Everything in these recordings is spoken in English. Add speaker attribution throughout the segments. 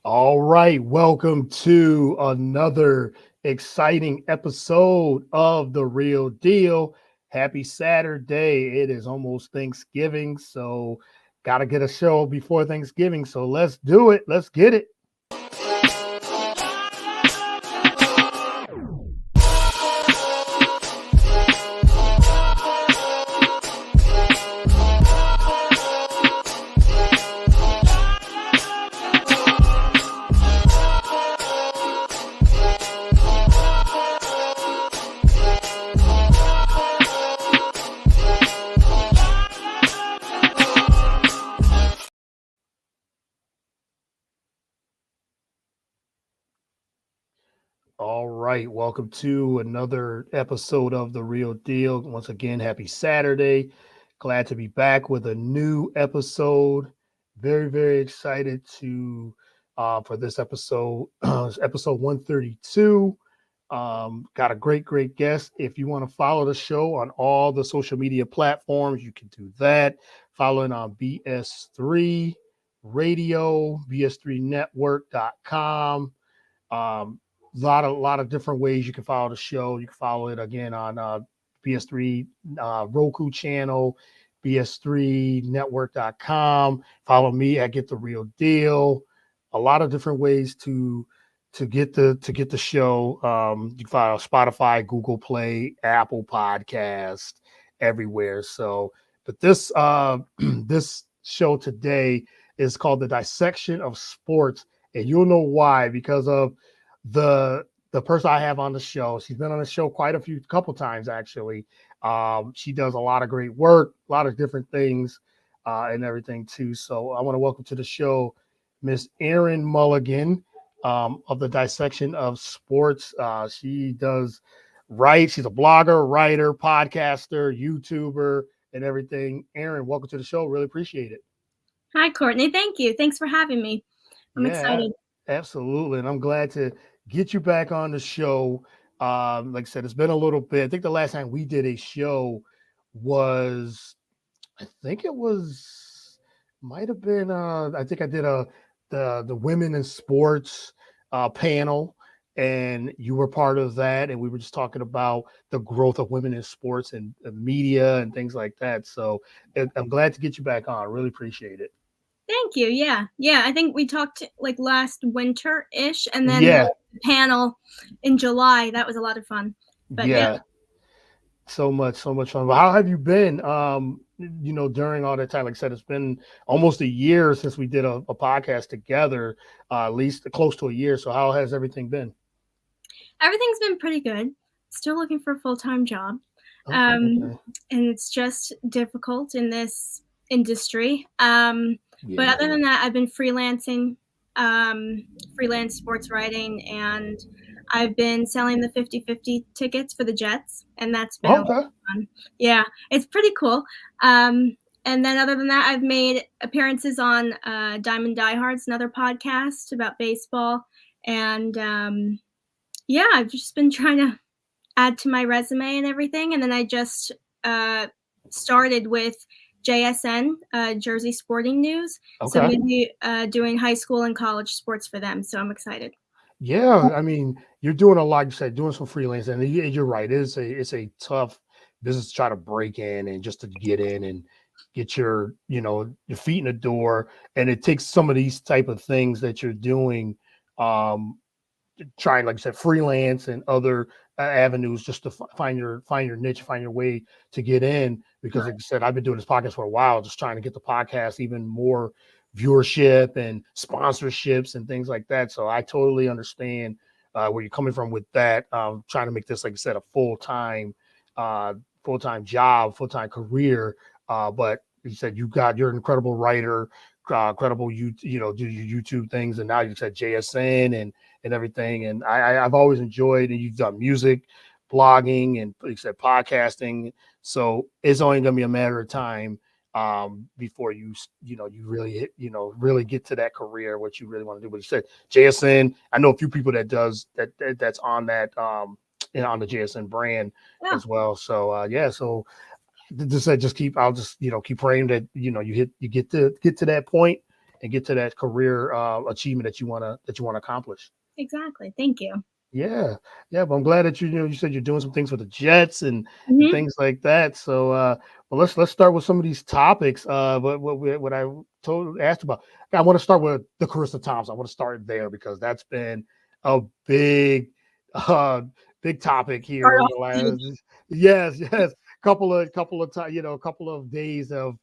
Speaker 1: All right, welcome to another exciting episode of The Real Deal. Happy Saturday. It is almost Thanksgiving, so got to get a show before Thanksgiving. So let's do it. Let's get it. All right, welcome to another episode of The Real Deal. Once again, happy Saturday. Glad to be back with a new episode. Very excited to for this episode. It's episode 132. Got a great guest. If you want to follow the show on all the social media platforms, you can do that. Following on BS3 Radio, BS3network.com. A lot of different ways you can follow the show. You can follow it again on BS3 Roku channel, BS3network.com. Follow me at Get the Real Deal. A lot of different ways to get the show. You can follow Spotify, Google Play, Apple Podcast, everywhere. So, but this this show today is called the Dissection of Sports, and you'll know why because of the person I have on the show. She's been on the show quite a couple times actually. She does a lot of great work, a lot of different things, and everything too. So I want to welcome to the show Miss Erin Mulligan of the Dissection of Sports. She does write. She's a blogger, writer, podcaster, YouTuber, and everything. Erin, welcome to the show. Really appreciate it.
Speaker 2: Hi, Courtney. Thank you. Thanks for having me. I'm
Speaker 1: Yeah,
Speaker 2: excited.
Speaker 1: absolutely. And I'm glad to get you back on the show. Like I said, it's been a little bit. I think the last time we did a show was, I think it was, might have been, I think I did the women in sports panel, and you were part of that. And we were just talking about the growth of women in sports and media and things like that. So I'm glad to get you back on. Really appreciate it.
Speaker 2: Thank you. Yeah. I think we talked like last winter-ish, and then
Speaker 1: Yeah,
Speaker 2: the panel in July. That was a lot of fun. But yeah,
Speaker 1: yeah. So much fun. But how have you been? During all that time, like I said, it's been almost a year since we did a podcast together, at least close to a year. So how has everything been?
Speaker 2: everything's been pretty good. Still looking for a full-time job. Um,
Speaker 1: Okay.
Speaker 2: and it's just difficult in this industry. But
Speaker 1: Yeah.
Speaker 2: other than that, I've been freelancing, freelance sports writing, and I've been selling the 50-50 tickets for the Jets, and that's been a lot of
Speaker 1: Okay.
Speaker 2: fun. Yeah, it's pretty cool. And then other than that, I've made appearances on Diamond Diehards, another podcast about baseball, and yeah, I've just been trying to add to my resume and everything. And then I just uh, started with JSN, Jersey Sporting News. So I'm
Speaker 1: Okay.
Speaker 2: going to be doing high school and college sports for them. So I'm excited.
Speaker 1: Yeah. I mean, you're doing a lot. You said doing some freelance, and you're right. It's a tough business to try to break in and just to get in and get your feet in the door. And it takes some of these type of things that you're doing. Um, Trying, like I said, freelance and other avenues just to find your niche, find your way to get in. Because, like I said, I've been doing this podcast for a while, just trying to get the podcast even more viewership and sponsorships and things like that. So I totally understand where you're coming from with that. Trying to make this, like I said, a uh, full time job, full time career. But you said you're an incredible writer, incredible do your YouTube things, and now you said JSN and everything. And I've always enjoyed, and you've done music, blogging, and like I said, podcasting. So it's only going to be a matter of time before you really really get to that career, what you really want to do. But you said JSN, I know a few people that's on that on the JSN brand
Speaker 2: Yeah.
Speaker 1: as well. So yeah, so just keep I'll just keep praying that you get to that point and get to that career achievement that you want to accomplish.
Speaker 2: Exactly. Thank you.
Speaker 1: Yeah, yeah, but I'm glad that you said you're doing some things with the Jets and
Speaker 2: Hmm.
Speaker 1: things like that. So, well, let's start with some of these topics. What I asked about. I want to start with the Carissa Thompson. I want to start there because that's been a uh, big topic
Speaker 2: Start
Speaker 1: here in
Speaker 2: off
Speaker 1: the
Speaker 2: good.
Speaker 1: last. Yes, couple of times, a couple of days of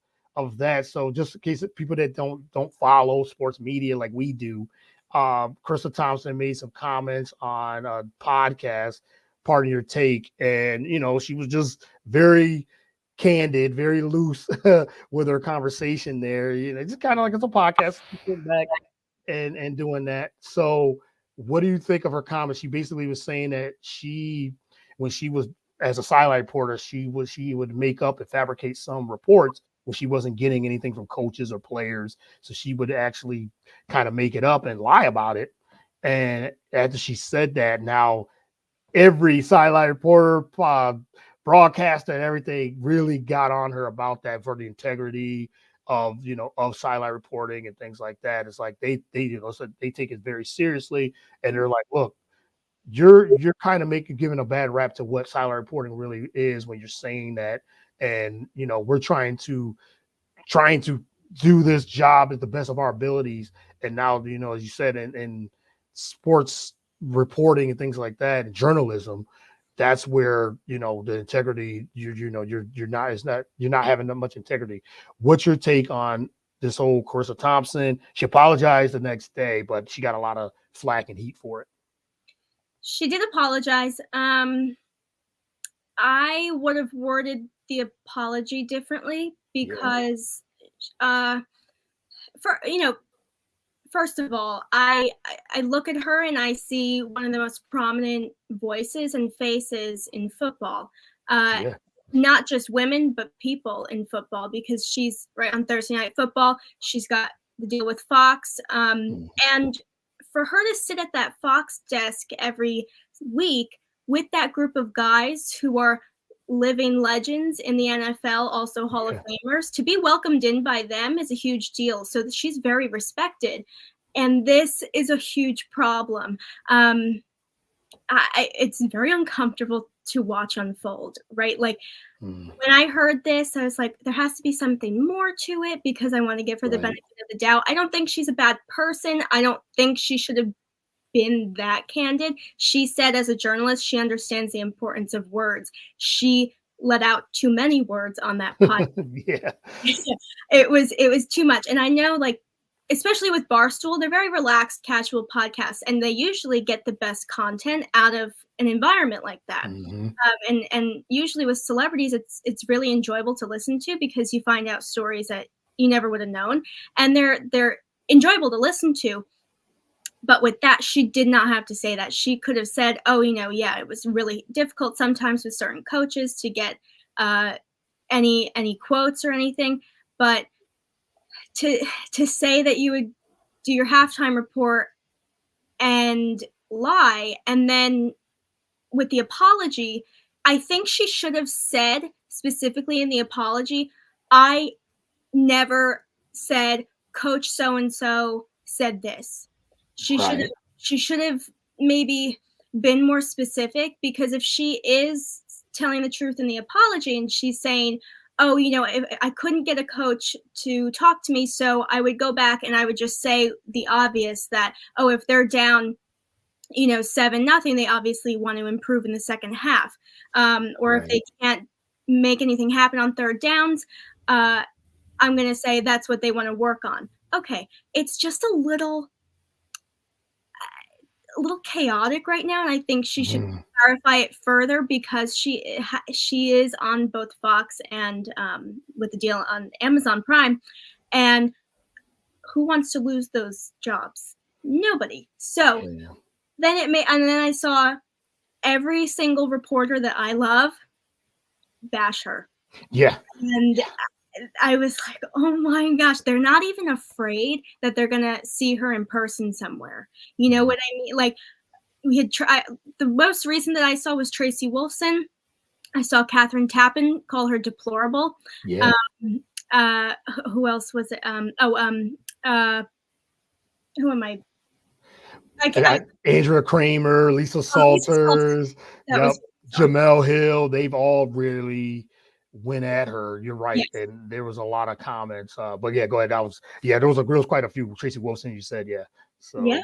Speaker 1: that. So, just in case of people that don't follow sports media like we do, Krista Thompson made some comments on a podcast, Pardon Your Take, and she was just very candid, very loose with her conversation there. Just kind of like it's a podcast, sitting back and doing that. So, what do you think of her comments? She basically was saying that when she was as a sideline reporter, she would make up and fabricate some reports when she wasn't getting anything from coaches or players. So she would actually kind of make it up and lie about it. And after she said that, now every sideline reporter, broadcaster, and everything really got on her about that for the integrity of sideline reporting and things like that. It's like so they take it very seriously, and they're like, look, you're kind of giving a bad rap to what sideline reporting really is when you're saying that, and we're trying to do this job at the best of our abilities. And now, as you said, in sports reporting and things like that, and journalism, that's where the integrity you're not having that much integrity. What's your take on this whole Carissa Thompson? She apologized the next day, but she got a lot of flack and heat for it.
Speaker 2: She did apologize. I would have worded the apology differently
Speaker 1: Yeah,
Speaker 2: because, uh, for first of all, I look at her and I see one of the most prominent voices and faces in football. Uh,
Speaker 1: yeah,
Speaker 2: Not just women, but people in football, because she's right on Thursday Night Football. She's got the deal with Fox.
Speaker 1: mm,
Speaker 2: And for her to sit at that Fox desk every week with that group of guys who are living legends in the NFL, also Hall of
Speaker 1: yeah,
Speaker 2: Famers, to be welcomed in by them is a huge deal. So she's very respected. And this is a huge problem. It's very uncomfortable to watch unfold, right? Like,
Speaker 1: mm,
Speaker 2: when I heard this, I was like, there has to be something more to it, because I want to give her the
Speaker 1: right,
Speaker 2: benefit of the doubt. I don't think she's a bad person. I don't think she should have been that candid. She said, as a journalist, she understands the importance of words. She let out too many words on that podcast.
Speaker 1: yeah,
Speaker 2: It was too much. And I know, like, especially with Barstool, they're very relaxed, casual podcasts, and they usually get the best content out of an environment like that.
Speaker 1: hmm
Speaker 2: And usually with celebrities, it's really enjoyable to listen to, because you find out stories that you never would have known, and they're enjoyable to listen to. But with that, she did not have to say that. She could have said, "Oh, yeah, it was really difficult sometimes with certain coaches to get uh, any quotes or anything." But to say that you would do your halftime report and lie, and then with the apology, I think she should have said specifically in the apology, "I never said Coach so and so said this." She should have
Speaker 1: right,
Speaker 2: she should have maybe been more specific, because if she is telling the truth in the apology and she's saying, "Oh, if I couldn't get a coach to talk to me, so I would go back and I would just say the obvious, that, oh, if they're down 7-0, they obviously want to improve in the second half. Or if
Speaker 1: right.
Speaker 2: they can't make anything happen on third downs, I'm going to say that's what they want to work on." Okay, it's just a little chaotic right now, and I think she should
Speaker 1: Mhm.
Speaker 2: clarify it further, because she is on both Fox and with the deal on Amazon Prime, and who wants to lose those jobs? Nobody. So
Speaker 1: Yeah.
Speaker 2: and then I saw every single reporter that I love bash her.
Speaker 1: Yeah.
Speaker 2: And I was like, oh my gosh, they're not even afraid that they're going to see her in person somewhere. You know
Speaker 1: Mhm.
Speaker 2: what I mean? Like, the most recent that I saw was Tracy Wolfson. I saw Catherine Tappan call her deplorable.
Speaker 1: Yeah.
Speaker 2: Um, who else was it? who am I? I
Speaker 1: I
Speaker 2: can't.
Speaker 1: got Andrea Kramer, Lisa
Speaker 2: Lisa Salters.
Speaker 1: Salters,
Speaker 2: That was
Speaker 1: yep,
Speaker 2: so.
Speaker 1: Jamel Hill. They've all really went at her. You're right,
Speaker 2: Yes.
Speaker 1: and there was a lot of comments. But yeah, go ahead. There was quite a few. Tracy Wilson, you said, yeah.
Speaker 2: Yeah.
Speaker 1: So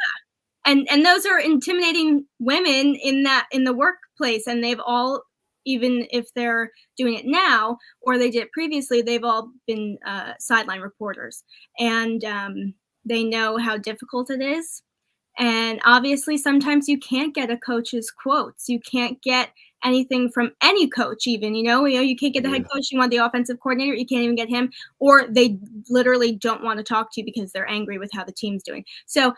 Speaker 2: And those are intimidating women in the workplace, and they've all, even if they're doing it now or they did it previously, they've all been sideline reporters, and they know how difficult it is. And obviously, sometimes you can't get a coach's quotes. You can't get anything from any coach, even. You can't get the head
Speaker 1: yeah,
Speaker 2: coach. You want the offensive coordinator. You can't even get him, or they literally don't want to talk to you because they're angry with how the team's doing. So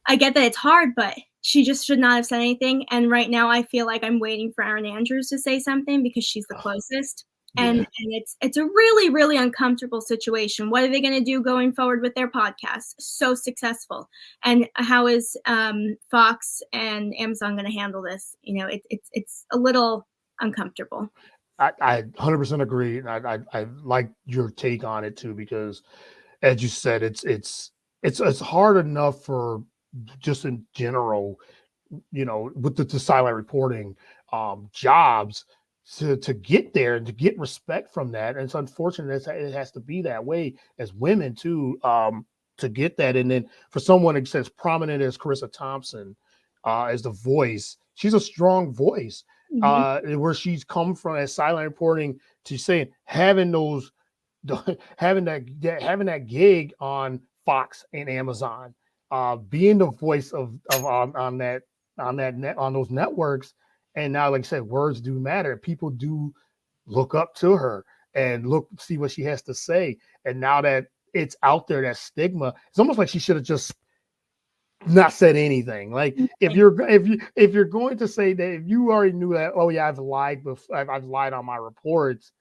Speaker 2: I get that it's hard, but she just should not have said anything. And right now, I feel like I'm waiting for Erin Andrews to say something because she's the closest. And
Speaker 1: yeah.
Speaker 2: it's a really, really uncomfortable situation. What are they going to do going forward with their podcast? So successful, and how is Fox and Amazon going to handle this? It's a little uncomfortable.
Speaker 1: I 100% agree. And I like your take on it too, because as you said, it's hard enough for just in general, with the silent reporting jobs to get there and to get respect from that. And it's unfortunate that it has to be that way as women too, to get that. And then for someone as prominent as Carissa Thompson, as the voice, she's a strong voice.
Speaker 2: Hmm.
Speaker 1: Where she's come from as silent reporting to saying having those having that gig on Fox and Amazon, being the voice of on those networks. And now, like I said, words do matter. People do look up to her and see what she has to say. And now that it's out there, that stigma, it's almost like she should have just not said anything. Like if you're going to say that, if you already knew that, oh yeah, I've lied before, I've lied on my reports,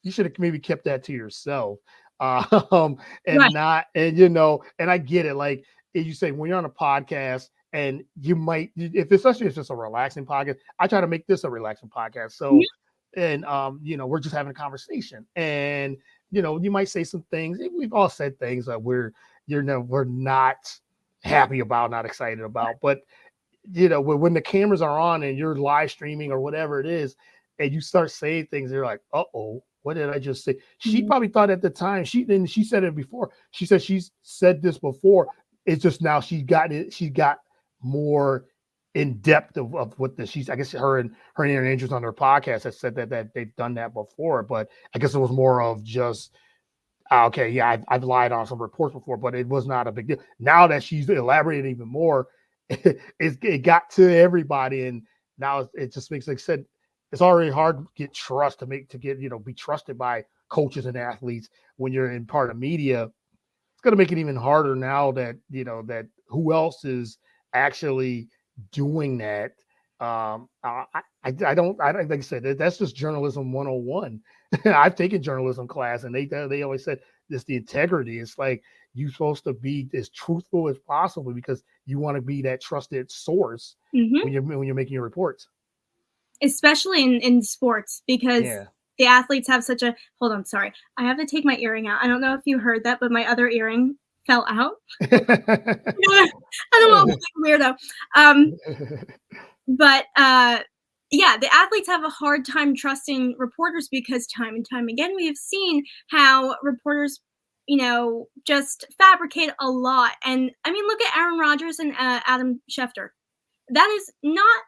Speaker 1: you should have maybe kept that to yourself. And
Speaker 2: Right.
Speaker 1: not, and I get it. Like you say, when you're on a podcast and you might, especially if it's just a relaxing podcast, I try to make this a relaxing podcast. So, and, we're just having a conversation, and, you might say some things. We've all said things that we're not happy about, not excited about, but when the cameras are on and you're live streaming or whatever it is, and you start saying things, they're like, "Uh-oh, what did I just say?" She
Speaker 2: Mhm.
Speaker 1: probably thought at the time, she said it before. She said she's said this before. It's just now she got more in depth of what she's, I guess her and Aaron Andrews on their podcast has said that they've done that before, but I guess it was more of just, okay, yeah, I've lied on some reports before, but it was not a big deal. Now that she's elaborated even more, it got to everybody, and now it just makes, like I said, it's already hard to get trust be trusted by coaches and athletes when you're in part of media. It's going to make it even harder now that that who else is actually doing that. I don't like I said, that's just journalism 101. I've taken journalism class, and they always said this, the integrity. It's like you're supposed to be as truthful as possible because you want to be that trusted source
Speaker 2: Mhm.
Speaker 1: when you're making your reports.
Speaker 2: Especially in sports, because
Speaker 1: Yeah.
Speaker 2: the athletes have such a hold on, sorry. I have to take my earring out. I don't know if you heard that, but my other earring fell out. I don't want to look like a weirdo. But yeah, the athletes have a hard time trusting reporters because time and time again we have seen how reporters, just fabricate a lot. And I mean, look at Aaron Rodgers and Adam Schefter. That is not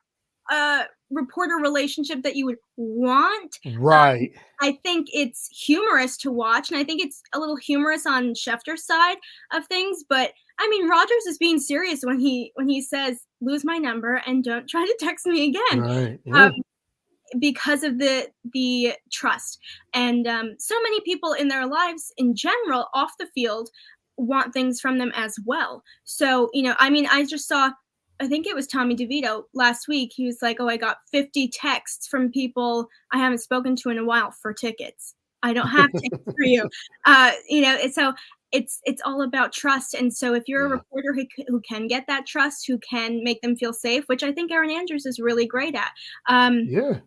Speaker 2: a reporter relationship that you would want.
Speaker 1: Right.
Speaker 2: I think it's humorous to watch, and I think it's a little humorous on Schefter's side of things. But I mean, Rogers is being serious when he says, "Lose my number and don't try to text me again,"
Speaker 1: Right.
Speaker 2: um,
Speaker 1: Yeah.
Speaker 2: because of the trust. And so many people in their lives, in general, off the field, want things from them as well. So I mean, I just saw. I think it was Tommy DeVito last week. He was like, "Oh, I got 50 texts from people I haven't spoken to in a while for tickets. I don't have tickets for you." So it's all about trust. And so if you're a
Speaker 1: Yeah.
Speaker 2: reporter who can get that trust, who can make them feel safe, which I think Erin Andrews is really great at, um,
Speaker 1: Yeah.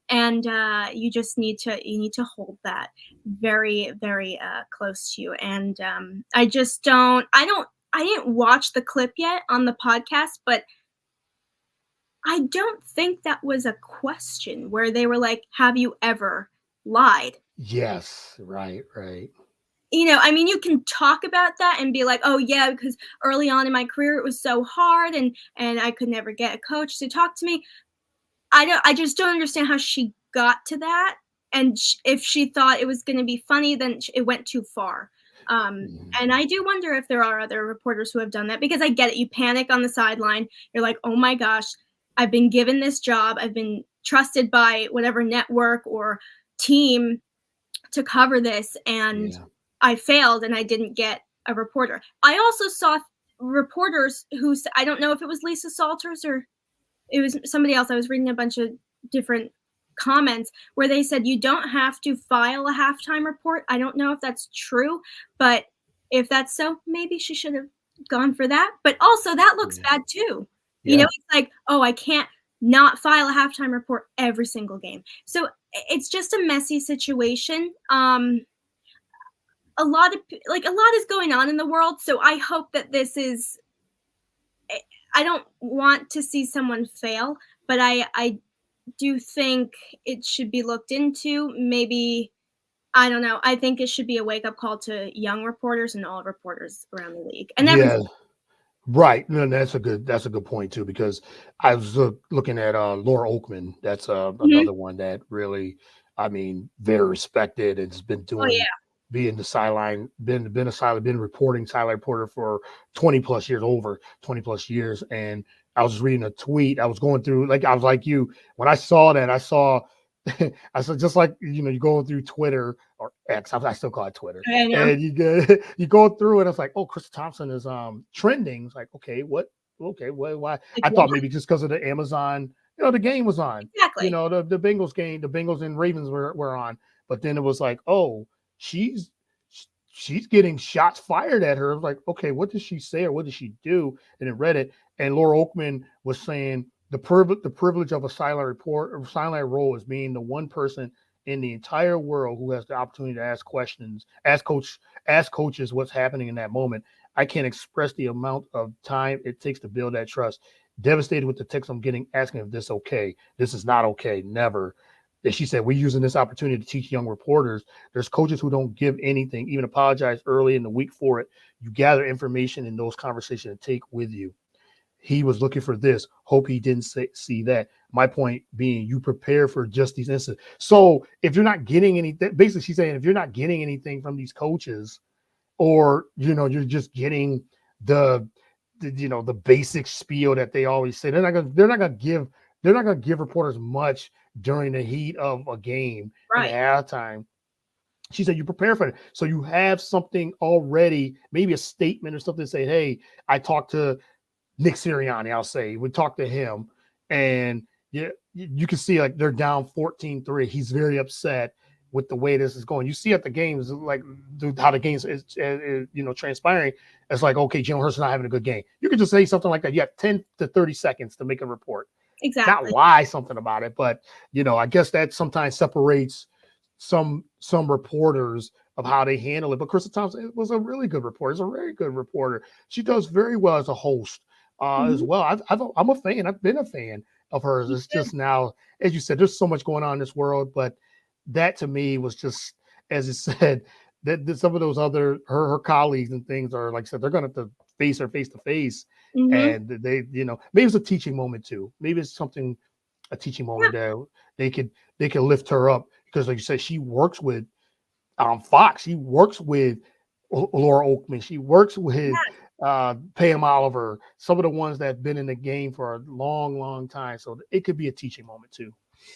Speaker 2: and you just need to hold that very, very close to you. And I just don't. I didn't watch the clip yet on the podcast, but I don't think that was a question where they were like, "Have you ever lied?"
Speaker 1: Yes, right, right.
Speaker 2: I mean, you can talk about that and be like, "Oh yeah, because early on in my career it was so hard, and I could never get a coach to talk to me." I just don't understand how she got to that, and if she thought it was going to be funny, then it went too far. And
Speaker 1: Mhm.
Speaker 2: I do wonder if there are other reporters who have done that, because I get it. You panic on the sideline. You're like, "Oh my gosh, I've been given this job. I've been trusted by whatever network or team to cover this, and
Speaker 1: Yeah.
Speaker 2: I failed and I didn't get a reporter." I also saw reporters I don't know if it was Lisa Salters or it was somebody else. I was reading a bunch of different comments where they said you don't have to file a halftime report. I don't know if that's true, but if that's so, maybe she should have gone for that. But also, that looks
Speaker 1: Yeah.
Speaker 2: bad too.
Speaker 1: Yeah.
Speaker 2: It's like, oh, I can't not file a halftime report every single game. So it's just a messy situation. A lot is going on in the world, so I hope that this is. I don't want to see someone fail, but I do think it should be looked into. Maybe, I don't know. I think it should be a wake up call to young reporters and all reporters around the league and every.
Speaker 1: Yeah. Right. No, that's a good point too, because I was looking at Laura Oakman. That's
Speaker 2: Mhm.
Speaker 1: another one that really, I mean, very respected and has been
Speaker 2: Oh
Speaker 1: doing
Speaker 2: yeah.
Speaker 1: being the sideline, been a sideline, been reporting sideline reporter for 20 plus years, over 20 plus years. And I was reading a tweet. I was going through, like, I was like you, when I saw that, I saw I said, just like, you go through Twitter or X, I still call it Twitter,
Speaker 2: I know.
Speaker 1: and you go through and it's like, oh, Chris Thompson is trending. It's like, okay, why?
Speaker 2: Like
Speaker 1: I
Speaker 2: what?
Speaker 1: thought maybe just because of the Amazon, the game was on,
Speaker 2: Exactly.
Speaker 1: the Bengals game, the Bengals and Ravens were on, but then it was like, oh, she's she's getting shots fired at her. I was like, okay, what did she say or what did she do? And then read it, and Laura Oakman was saying the privilege of a silent report or silent role is being the one person in the entire world who has the opportunity to ask questions, ask coaches what's happening in that moment. I can't express the amount of time it takes to build that trust. Devastated with the text I'm getting asking if this okay. This is not okay. Never. And she said, we're using this opportunity to teach young reporters. There's coaches who don't give anything, even apologize early in the week for it. You gather information in those conversations and take with you. He was looking for this. Hope he didn't see that. My point being, you prepare for just these incidents. So if you're not getting anything, basically she's saying, if you're not getting anything from these coaches, or you're just getting the, the basic spiel that they always say, they're not gonna give reporters much during the heat of a game in
Speaker 2: Right.
Speaker 1: halftime. She said you prepare for it. So you have something already, maybe a statement or something to say, hey, I talked to Nick Sirianni, I'll say. We talked to him, and you can see like they're down 14-3. He's very upset with the way this is going. You see at the games, like how the games is transpiring. It's like, okay, Jalen Hurts is not having a good game. You could just say something like that. You have 10 to 30 seconds to make a report, not
Speaker 2: Exactly.
Speaker 1: lie something about it, but I guess that sometimes separates some reporters of how they handle it. But Krista Thompson was a really good reporter. Is a very good reporter. She does very well as a host as
Speaker 2: Mhm.
Speaker 1: well. I'm a fan. I've been a fan of hers.
Speaker 2: Me
Speaker 1: It's
Speaker 2: too.
Speaker 1: just now, as you said, there's so much going on in this world, but that to me was just, as it said, that some of those other her colleagues and things are, like I said, they're going to have to face her face to face,
Speaker 2: Mhm.
Speaker 1: and they, maybe it's a teaching moment too. Maybe it's something, a teaching
Speaker 2: Yeah.
Speaker 1: moment that they could lift her up, because like you said, she works with Fox. She works with Laura Oakman. She works with
Speaker 2: Yeah.
Speaker 1: Pam Oliver. Some of the ones that have been in the game for a long, long time. So it could be a teaching moment too.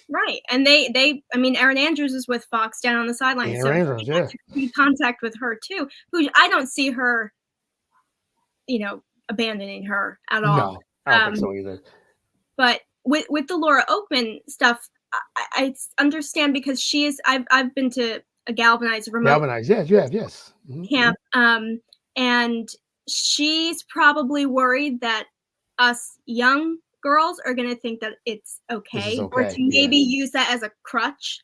Speaker 2: Right. And I mean, Erin Andrews is with Fox down on the sideline,
Speaker 1: And
Speaker 2: so
Speaker 1: Rangers,
Speaker 2: he
Speaker 1: yeah.
Speaker 2: had to be contact with her too. Who I don't see her, abandoning her at all.
Speaker 1: No, I don't think
Speaker 2: Um,
Speaker 1: so either.
Speaker 2: but with the Laura Oakman stuff, I understand, because she is. I've been to a galvanized remote
Speaker 1: Galvanized, yes, you have, yes.
Speaker 2: camp, and she's probably worried that us young girls are going to think that it's
Speaker 1: This is
Speaker 2: okay, or to
Speaker 1: okay.
Speaker 2: maybe use that as a crutch.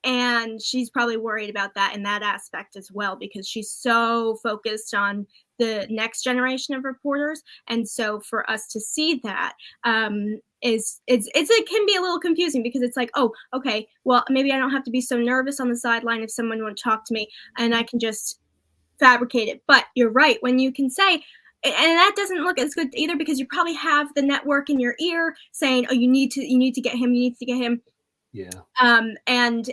Speaker 2: And she's probably worried about that in that aspect as well, because she's so focused on the next generation of reporters. And so for us to see that, it can be a little confusing, because it's like, oh, okay, well, maybe I don't have to be so nervous on the sideline if someone won't talk to me, and I can just fabricate it. But you're right, when you can say, and that doesn't look as good either, because you probably have the network in your ear saying, oh, you need to get him, you need to get him.
Speaker 1: Yeah.
Speaker 2: And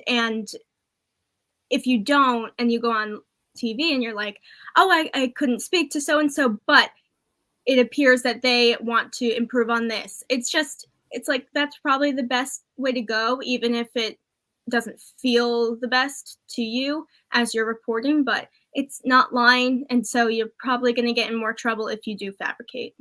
Speaker 2: if you don't, and you go on TV and you're like, oh, I couldn't speak to so and so, but it appears that they want to improve on this. It's like, that's probably the best way to go, even if it doesn't feel the best to you as you're reporting, but it's not lying. And so you're probably going to get in more trouble if you do fabricate.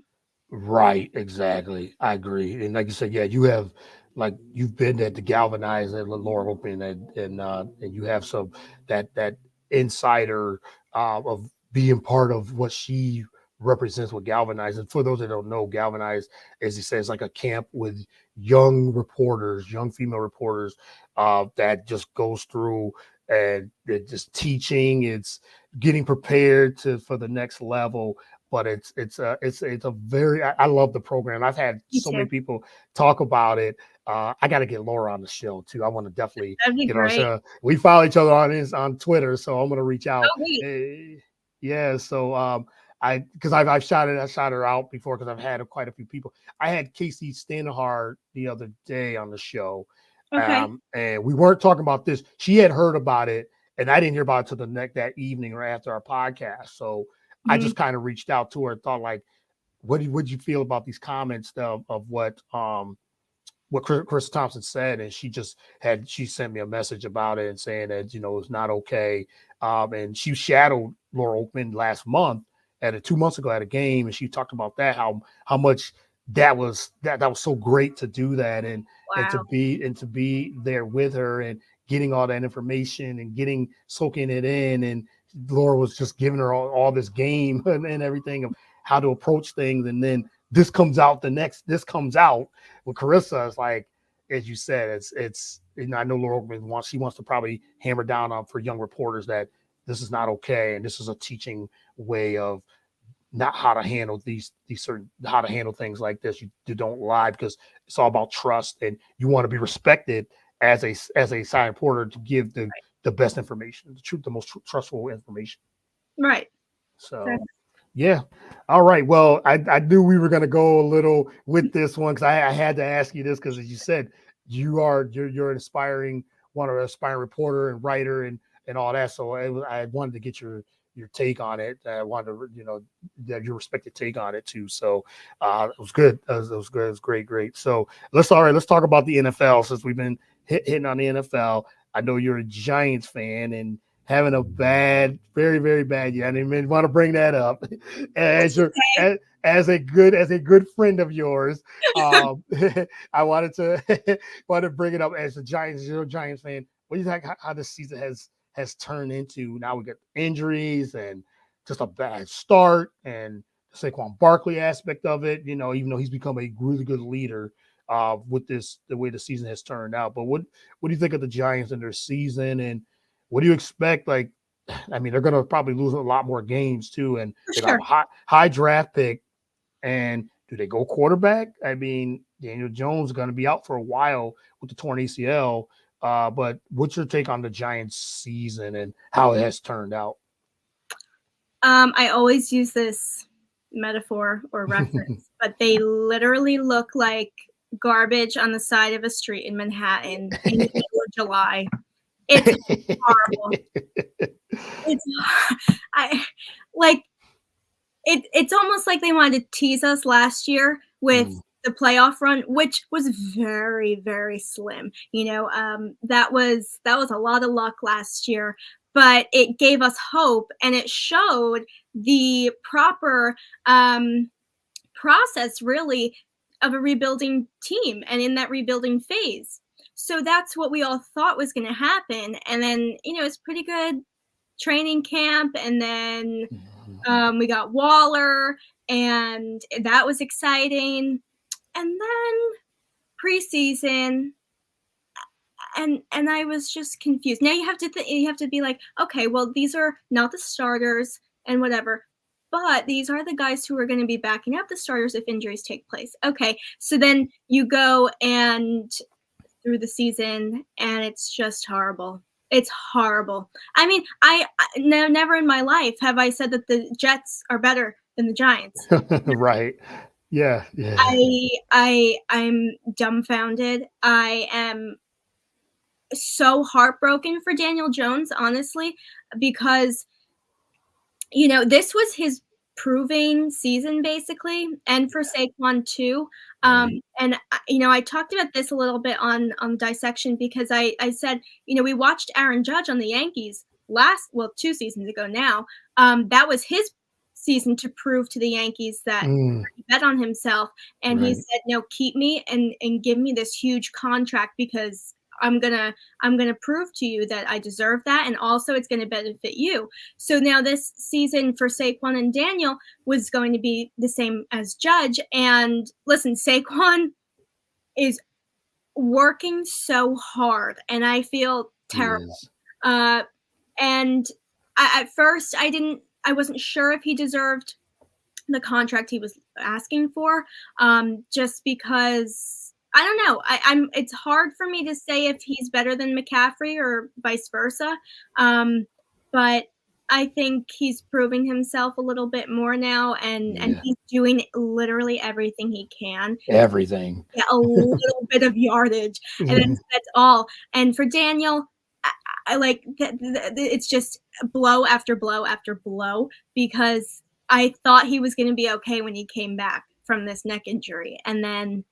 Speaker 1: Right, exactly. I agree. And like you said, yeah, you have like you've been at the Galvanize at Laura Open, and you have some that insider of being part of what she represents with Galvanize. And for those that don't know, Galvanize, as he says, like a camp with young reporters, young female reporters, that just goes through and it just teaching, it's getting prepared for the next level. But it's a very I love the program. I've had
Speaker 2: Me
Speaker 1: so
Speaker 2: too.
Speaker 1: many people talk about it. I got to get Laura on the show too. I want to definitely
Speaker 2: That'd be
Speaker 1: get on.
Speaker 2: great.
Speaker 1: We follow each other on Twitter, so I'm gonna reach out.
Speaker 2: Oh, wait.
Speaker 1: Yeah, so because I shot her out before, because I've had quite a few people. I had Casey Stanahar the other day on the show,
Speaker 2: Okay.
Speaker 1: and we weren't talking about this. She had heard about it, and I didn't hear about it till that evening or after our podcast. So I
Speaker 2: Mhm.
Speaker 1: just kind of reached out to her and thought, like, would you feel about these comments of what Chris Thompson said? And she sent me a message about it and saying that, it's not okay. And she shadowed Laura Oakman last month 2 months ago at a game, and she talked about that, how much that was so great to do that, and
Speaker 2: Wow.
Speaker 1: to be there with her and getting all that information and soaking it in. And Laura was just giving her all this game and everything of how to approach things. And then this comes out with Carissa. It's like, as you said, it's I know Laura wants to probably hammer down on for young reporters that this is not okay, and this is a teaching way of not how to handle these certain how to handle things like this. You don't lie, because it's all about trust, and you want to be respected as a side reporter to give the best information, the most trustful information.
Speaker 2: Right.
Speaker 1: So, yeah. All right. Well, I knew we were going to go a little with this one, because I had to ask you this, because as you said, you're an aspiring reporter and writer and all that. So I wanted to get your take on it. I wanted to, your respected take on it too. So it was good. It was good. It was great. So let's talk about the NFL, since we've been hitting on the NFL. I know you're a Giants fan, and having a very, very bad year. I didn't even want to bring that up. As your as a good friend of yours, I wanted to bring it up as a Giants fan. What do you think how this season has turned into? Now we got injuries and just a bad start, and the Saquon Barkley aspect of it. Even though he's become a really good leader. With the way the season has turned out. But what do you think of the Giants and their season, and what do you expect? Like, I mean, they're going to probably lose a lot more games too, and
Speaker 2: For
Speaker 1: they got
Speaker 2: sure.
Speaker 1: a high draft pick. And do they go quarterback? I mean, Daniel Jones is going to be out for a while with the torn ACL. But what's your take on the Giants' season and how it has turned out?
Speaker 2: I always use this metaphor or reference, but they literally look like garbage on the side of a street in Manhattan in the middle of July. It's horrible. It's I like it's almost like they wanted to tease us last year with the playoff run, which was very, very slim. That was a lot of luck last year, but it gave us hope, and it showed the proper process, really, of a rebuilding team, and in that rebuilding phase. So that's what we all thought was going to happen, and then it's pretty good training camp, and then we got Waller, and that was exciting. and then preseason, and I was just confused. Now you have to be like, okay, well, these are not the starters and whatever, but these are the guys who are going to be backing up the starters if injuries take place. Okay, so then you go and through the season, and it's just horrible. It's horrible. I mean, no, never in my life have I said that the Jets are better than the Giants.
Speaker 1: Right. Yeah. Yeah.
Speaker 2: I'm dumbfounded. I am so heartbroken for Daniel Jones, honestly, because this was his proving season basically, and for Saquon too.
Speaker 1: Right.
Speaker 2: And I talked about this a little bit on Dissection, because I said, we watched Aaron Judge on the Yankees 2 seasons ago now. That was his season to prove to the Yankees that
Speaker 1: Mm,
Speaker 2: he bet on himself, and he
Speaker 1: right.
Speaker 2: said, no, keep me and give me this huge contract, because I'm gonna prove to you that I deserve that, and also it's gonna benefit you. So now this season for Saquon and Daniel was going to be the same as Judge. And listen, Saquon is working so hard, and I feel
Speaker 1: He
Speaker 2: terrible.
Speaker 1: is.
Speaker 2: And at first, I wasn't sure if he deserved the contract he was asking for, just because I don't know. It's hard for me to say if he's better than McCaffrey or vice versa, but I think he's proving himself a little bit more now, and
Speaker 1: Yeah.
Speaker 2: he's doing literally everything he can.
Speaker 1: Everything.
Speaker 2: Get a little bit of yardage, and that's all. And for Daniel, I like it's just blow after blow after blow, because I thought he was going to be okay when he came back from this neck injury, and then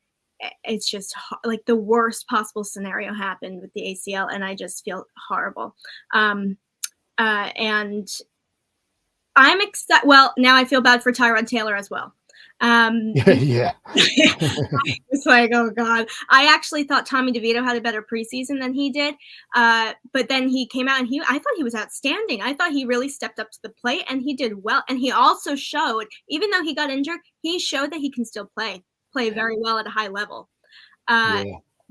Speaker 2: it's just like the worst possible scenario happened with the ACL, and I just feel horrible. And I'm excited. Well, now I feel bad for Tyrod Taylor as well.
Speaker 1: Yeah.
Speaker 2: It's like, oh God. I actually thought Tommy DeVito had a better preseason than he did. But then he came out, and I thought he was outstanding. I thought he really stepped up to the plate, and he did well. And he also showed, even though he got injured, he showed that he can still play very well at a high level.
Speaker 1: Yeah.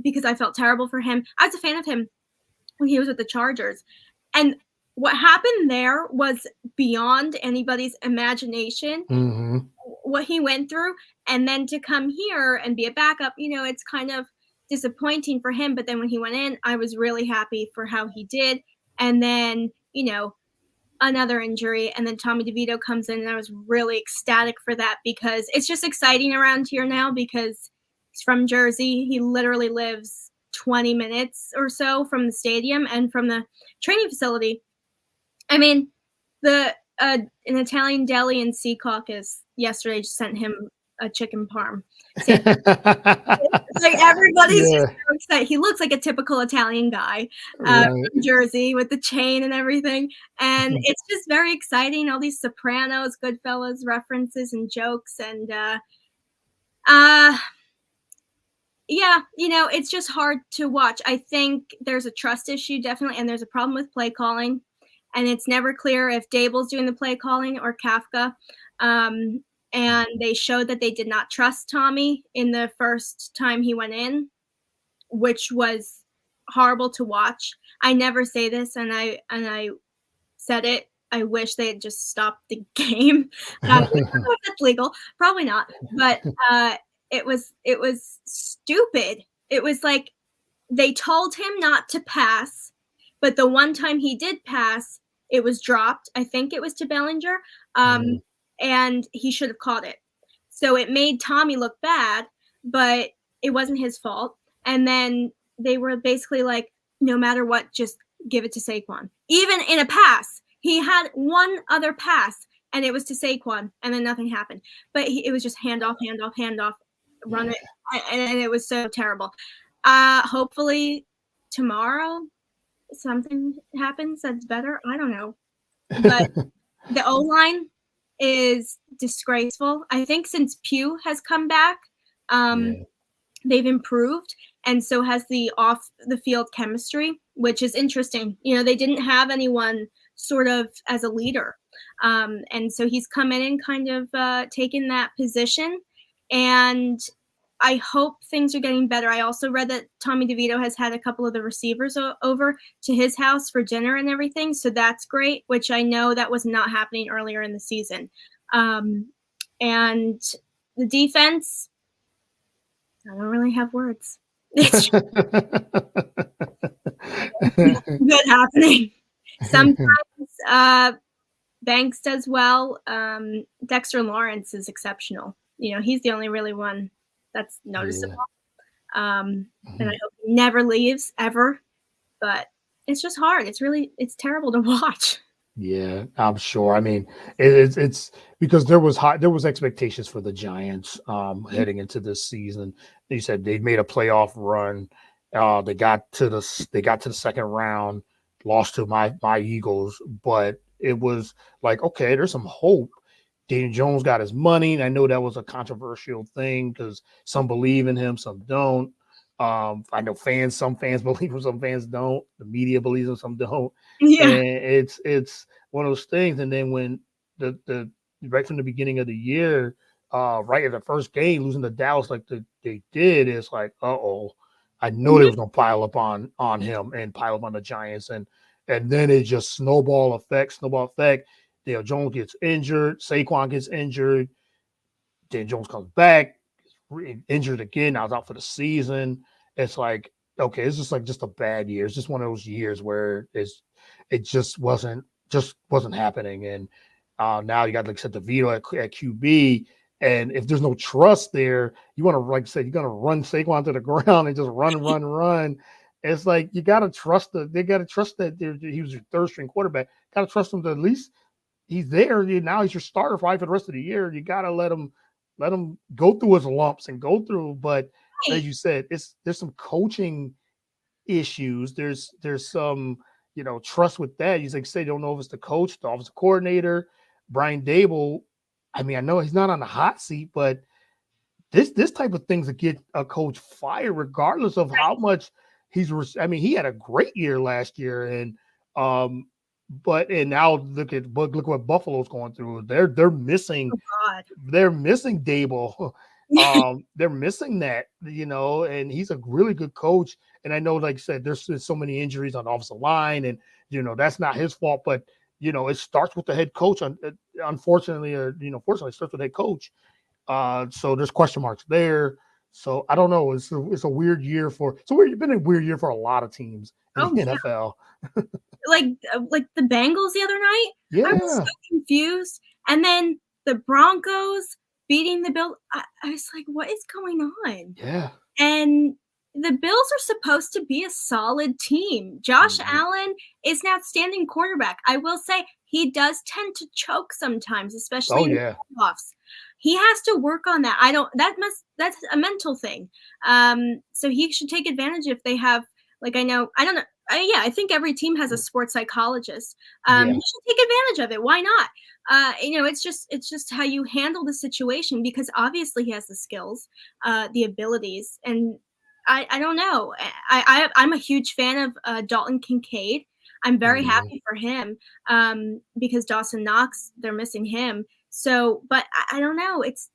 Speaker 2: Because I felt terrible for him. I was a fan of him when he was with the Chargers. And what happened there was beyond anybody's imagination.
Speaker 1: Hmm.
Speaker 2: What he went through, and then to come here and be a backup, it's kind of disappointing for him. But then when he went in, I was really happy for how he did. And then, another injury, and then Tommy DeVito comes in, and I was really ecstatic for that, because it's just exciting around here now, because he's from Jersey. He literally lives 20 minutes or so from the stadium and from the training facility. I mean, an Italian deli in Secaucus yesterday just sent him a chicken parm. It's like everybody's just so excited. He looks like a typical Italian guy from Jersey with the chain and everything. And it's just very exciting. All these Sopranos, Goodfellas references and jokes. And yeah, it's just hard to watch. I think there's a trust issue, definitely, and there's a problem with play calling. And it's never clear if Dable's doing the play calling or Kafka. And they showed that they did not trust Tommy in the first time he went in, which was horrible to watch. I never say this, and I said it. I wish they had just stopped the game. I don't know if that's legal. Probably not. But it was stupid. It was like they told him not to pass, but the one time he did pass, it was dropped. I think it was to Bellinger, and he should have caught it. So it made Tommy look bad, but it wasn't his fault. And then they were basically like, no matter what, just give it to Saquon. Even in a pass, he had one other pass, and it was to Saquon, and then nothing happened. But it was just handoff, run it, and it was so terrible. Hopefully tomorrow something happens that's better. I don't know. But the O-line is disgraceful. I think since Pugh has come back, they've improved, and so has the off the field chemistry, which is interesting. They didn't have anyone sort of as a leader, and so he's come in and kind of taken that position. And I hope things are getting better. I also read that Tommy DeVito has had a couple of the receivers over to his house for dinner and everything, so that's great, which I know that was not happening earlier in the season. And the defense, I don't really have words. It's good happening. Sometimes Banks does well. Dexter Lawrence is exceptional. He's the only really one that's noticeable. And I hope he never leaves ever. But it's just hard. It's terrible to watch.
Speaker 1: Yeah, I'm sure. I mean, it's because there was expectations for the Giants heading into this season. You said they made a playoff run. They got to the second round, lost to my Eagles, but it was like, okay, there's some hope. Daniel Jones got his money, and I know that was a controversial thing because some believe in him, some don't. I know some fans believe him, some fans don't. The media believes him, some don't.
Speaker 2: Yeah.
Speaker 1: And it's one of those things. And then when the right from the beginning of the year, right at the first game, losing to Dallas like they did, it's like, I know they was gonna pile up on him and pile up on the Giants, and then it just snowball effect. Dale Jones gets injured, Saquon gets injured, Dale Jones comes back, injured again. Now he's out for the season. It's like, okay, it's just a bad year. It's just one of those years where it just wasn't happening. And now you got, like I said, DeVito at QB. And if there's no trust there, you want to, like I said, you're gonna run Saquon to the ground and just run. It's like they gotta trust that he was your third string quarterback. Gotta trust him to at least he's there. Now he's your starter for the rest of the year. You gotta let him go through his lumps and go through. But as you said, there's some coaching issues. There's some trust with that. You say don't know if it's the coach, the offensive coordinator, Brian Dable. I mean, I know he's not on the hot seat, but this type of things that get a coach fired, regardless of how much he had a great year last year, and now look what Buffalo's going through. They're missing. They're missing Dable. They're missing that, and he's a really good coach. And I know, like I said, there's so many injuries on the offensive line, and that's not his fault. But it starts with the head coach. Unfortunately, fortunately, it starts with the head coach. So there's question marks there. So I don't know. It's a weird year it's been a weird year for a lot of teams in the NFL.
Speaker 2: Like the Bengals the other night.
Speaker 1: Yeah.
Speaker 2: I was so confused. And then the Broncos beating the Bills. I was like, what is going on?
Speaker 1: Yeah.
Speaker 2: And the Bills are supposed to be a solid team. Josh Allen is an outstanding quarterback. I will say he does tend to choke sometimes, especially in the playoffs. He has to work on that. That's a mental thing. So he should take advantage if they have, I think every team has a sports psychologist. He should take advantage of it. Why not? It's just how you handle the situation, because obviously he has the skills, the abilities, and I don't know. I'm a huge fan of Dalton Kincaid. I'm very happy for him because Dawson Knox, they're missing him. So, but I don't know. It's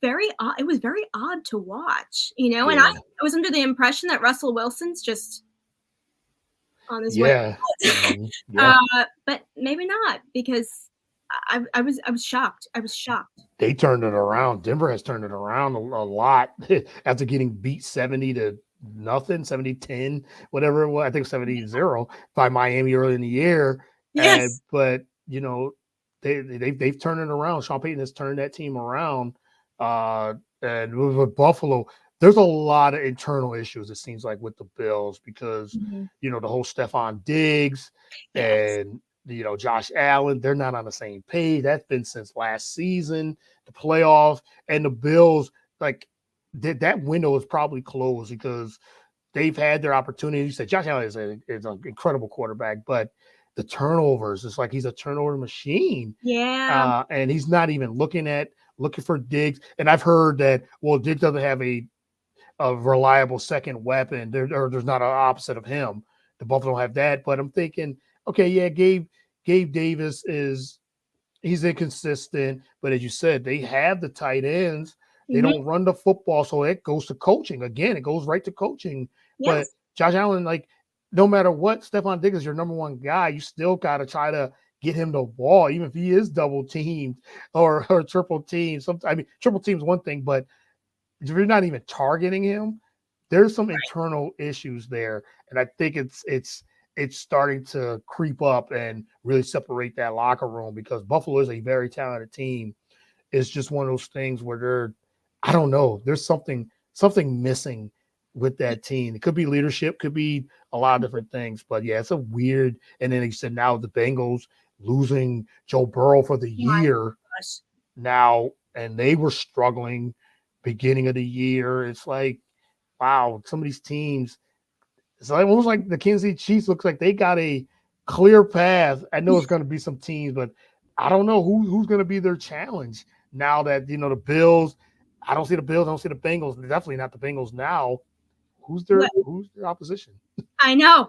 Speaker 2: very odd. It was very odd to watch, and I was under the impression that Russell Wilson's just on his way. But maybe not, because I was shocked.
Speaker 1: They turned it around. Denver has turned it around a lot after getting beat 70-0, 70-10, whatever it was. I think 70-0 by Miami early in the year.
Speaker 2: Yes.
Speaker 1: But they've turned it around. Sean Payton has turned that team around. And with Buffalo, there's a lot of internal issues, it seems like, with the Bills, because the whole Stephon Diggs and Josh Allen, they're not on the same page. That's been since last season, the playoffs, and the Bills, like that window is probably closed because they've had their opportunities. So Josh Allen is an incredible quarterback, but the turnovers, it's like he's a turnover machine.
Speaker 2: Yeah.
Speaker 1: And he's not even looking for Diggs. And I've heard that, Diggs doesn't have a reliable second weapon. There's not an opposite of him. The Buffalo don't have that. But I'm thinking, okay, yeah, Gabe Davis he's inconsistent, but as you said, they have the tight ends. They don't run the football, so it goes to coaching. Again, it goes right to coaching. But
Speaker 2: Yes.
Speaker 1: Josh Allen, like, no matter what, Stephon Diggs is your number one guy. You still got to try to get him the ball, even if he is double teamed or triple teamed. I mean, triple team is one thing, but if you're not even targeting him, there's some internal issues there, and I think it's starting to creep up and really separate that locker room, because Buffalo is a very talented team. It's just one of those things where I don't know, there's something missing with that team. It could be leadership, could be a lot of different things, but yeah, it's a weird. And then he said now the Bengals losing Joe Burrow for the
Speaker 2: Oh my
Speaker 1: year
Speaker 2: gosh.
Speaker 1: now, and they were struggling beginning of the year. It's like, wow, some of these teams, it's like almost like the Kansas City Chiefs looks like they got a clear path. I know it's going to be some teams, but I don't know who's going to be their challenge now that, the Bills. I don't see the Bills. I don't see the Bengals. Definitely not the Bengals now. Who's their opposition?
Speaker 2: I know.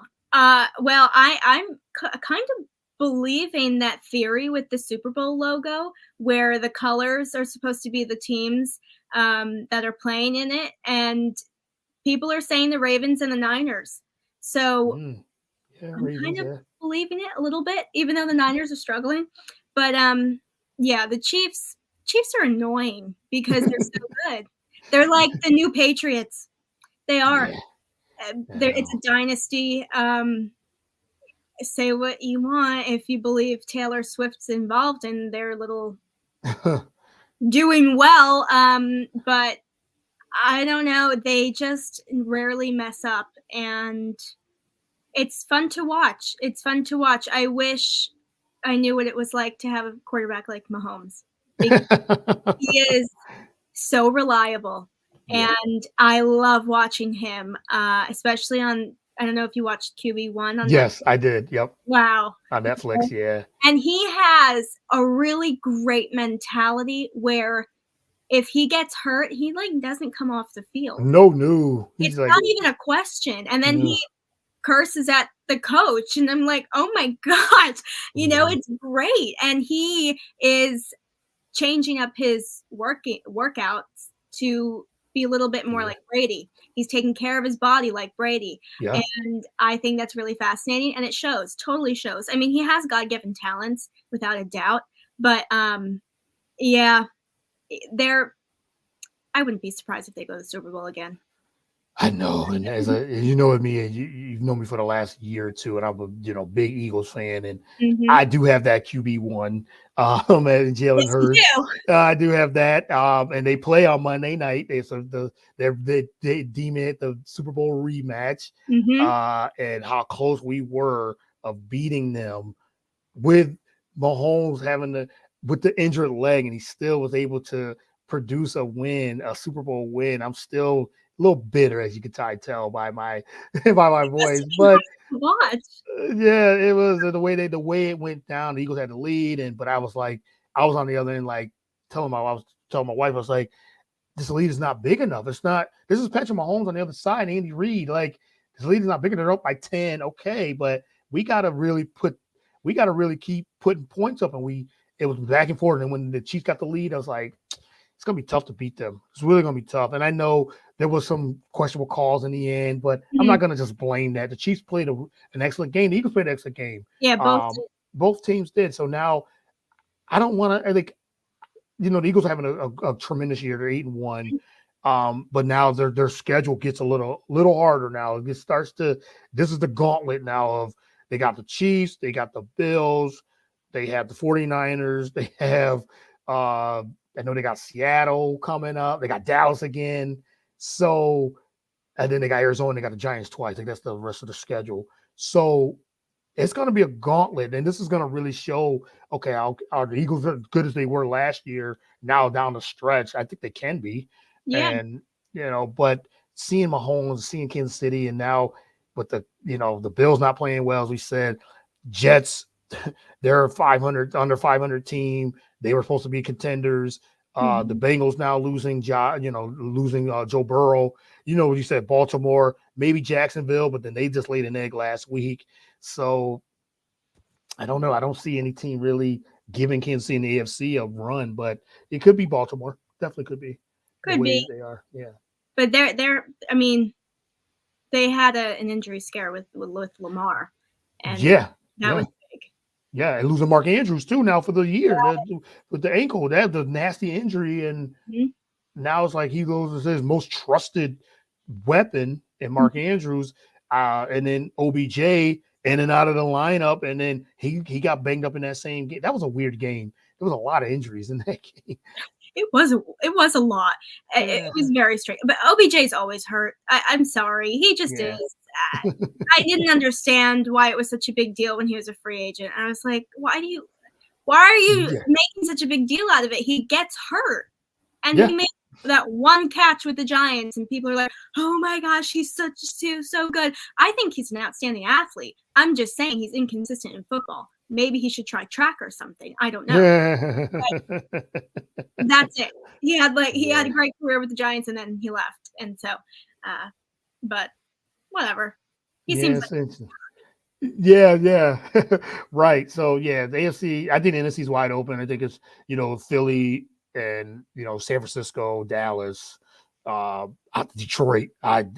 Speaker 2: Well, I'm kind of believing that theory with the Super Bowl logo, where the colors are supposed to be the teams that are playing in it, and people are saying the Ravens and the Niners. So
Speaker 1: Yeah,
Speaker 2: I'm
Speaker 1: Ravens,
Speaker 2: kind of believing it a little bit, even though the Niners are struggling. But yeah, the Chiefs are annoying because they're so good. They're like the new Patriots. They are.
Speaker 1: Yeah.
Speaker 2: It's a dynasty. Say what you want if you believe Taylor Swift's involved in their little doing well. But I don't know. They just rarely mess up, and it's fun to watch. It's fun to watch. I wish I knew what it was like to have a quarterback like Mahomes, because he is so reliable.
Speaker 1: Yeah.
Speaker 2: And I love watching him, especially on, I don't know if you watched QB1 on
Speaker 1: Yes,
Speaker 2: Netflix.
Speaker 1: I did. Yep.
Speaker 2: Wow.
Speaker 1: On Netflix, yeah.
Speaker 2: And he has a really great mentality where if he gets hurt, he like doesn't come off the field.
Speaker 1: No.
Speaker 2: It's
Speaker 1: He's like,
Speaker 2: not even a question. And then
Speaker 1: no.
Speaker 2: he curses at the coach, and I'm like, oh my God, it's great. And he is changing up his workouts to be a little bit more like Brady. He's taking care of his body like Brady.
Speaker 1: Yeah.
Speaker 2: And I think that's really fascinating, and it totally shows. I mean, he has God-given talents without a doubt, but yeah, I wouldn't be surprised if they go to the Super Bowl again.
Speaker 1: I know, and you know with me, and you've known me for the last year or two, and I'm a big Eagles fan, and I do have that QB1, and Jalen Hurts. I do have that, and they play on Monday night. They deem it the Super Bowl rematch, and how close we were of beating them with Mahomes with the injured leg, and he still was able to produce a Super Bowl win. I'm still a little bitter, as you can tell by my voice, but yeah, it was the way it went down. The Eagles had the lead, but I was on the other end, like telling my wife, I was like, this lead is not big enough. It's not. This is Patrick Mahomes on the other side, Andy Reid. Like, this lead is not big enough. They're up by 10, okay, but we got to really keep putting points up, and it was back and forth. And when the Chiefs got the lead, I was like, it's going to be tough to beat them. It's really going to be tough. And I know there was some questionable calls in the end, but I'm not going to just blame that. The Chiefs played an excellent game. The Eagles played an excellent game.
Speaker 2: Yeah,
Speaker 1: both teams did. So now I don't want to. I think the Eagles are having a tremendous year. They're 8-1. But now their schedule gets a little harder now. It starts to. This is the gauntlet now of they got the Chiefs, they got the Bills, they have the 49ers, they have I know they got Seattle coming up. They got Dallas again. So, and then they got Arizona. They got the Giants twice. I think that's the rest of the schedule. So it's going to be a gauntlet, and this is going to really show, okay, are the Eagles as good as they were last year now down the stretch? I think they can be.
Speaker 2: Yeah.
Speaker 1: And, but seeing Mahomes, seeing Kansas City, and now with the Bills not playing well, as we said, Jets, they're a under 500 team. They were supposed to be contenders. The Bengals now losing Joe Burrow. You said Baltimore, maybe Jacksonville, but then they just laid an egg last week. So I don't know. I don't see any team really giving Kansas City and the AFC a run, but it could be Baltimore. Definitely could be. the
Speaker 2: Could
Speaker 1: way
Speaker 2: be,
Speaker 1: they are. Yeah.
Speaker 2: but they're. I mean, they had an injury scare with Lamar, and
Speaker 1: Yeah.
Speaker 2: that was
Speaker 1: Yeah.
Speaker 2: big.
Speaker 1: Yeah. And losing Mark Andrews too now for the year with the ankle. They have the nasty injury. And
Speaker 2: Mhm.
Speaker 1: now it's like he loses his most trusted weapon in Mark Andrews. And then OBJ in and out of the lineup. And then he got banged up in that same game. That was a weird game. There was a lot of injuries in that game.
Speaker 2: It was a lot. It
Speaker 1: Yeah.
Speaker 2: was very strange. But OBJ's always hurt. I'm sorry. He just is.
Speaker 1: Yeah.
Speaker 2: I didn't understand why it was such a big deal when he was a free agent. I was like, why are you
Speaker 1: Yeah.
Speaker 2: making such a big deal out of it? He gets hurt. And
Speaker 1: Yeah.
Speaker 2: he made that one catch with the Giants, and people are like, "Oh my gosh, he's so good." I think he's an outstanding athlete. I'm just saying he's inconsistent in football. Maybe he should try track or something. I don't know. That's it. He had
Speaker 1: Yeah.
Speaker 2: a great career with the Giants, and then he left. And so, but whatever. He seems like
Speaker 1: Yes. Yeah, yeah. Right. So yeah, the AFC, I think the NFC's wide open. I think it's, Philly and, San Francisco, Dallas, Detroit. They've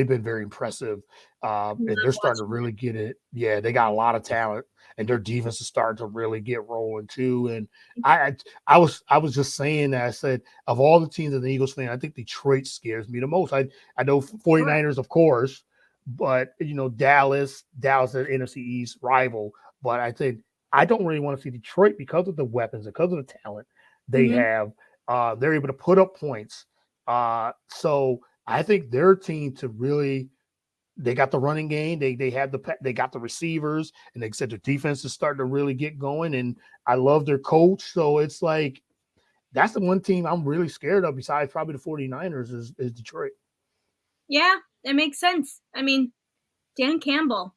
Speaker 1: been very impressive. And they're starting to
Speaker 2: watching.
Speaker 1: really get it. Yeah, they got a lot of talent and their defense is starting to really get rolling too. And I was just saying that. I said, of all the teams that the Eagles fan, I think Detroit scares me the most. I know 49ers, of course, but Dallas is an NFC East rival. But I think I don't really want to see Detroit because of the weapons, because of the talent they
Speaker 2: Mhm.
Speaker 1: have. They're able to put up points. So I think their team to really, they got the running game. They got the receivers, and they said their defense is starting to really get going. And I love their coach. So it's like that's the one team I'm really scared of besides probably the 49ers is Detroit.
Speaker 2: Yeah, it makes sense. I mean, Dan Campbell,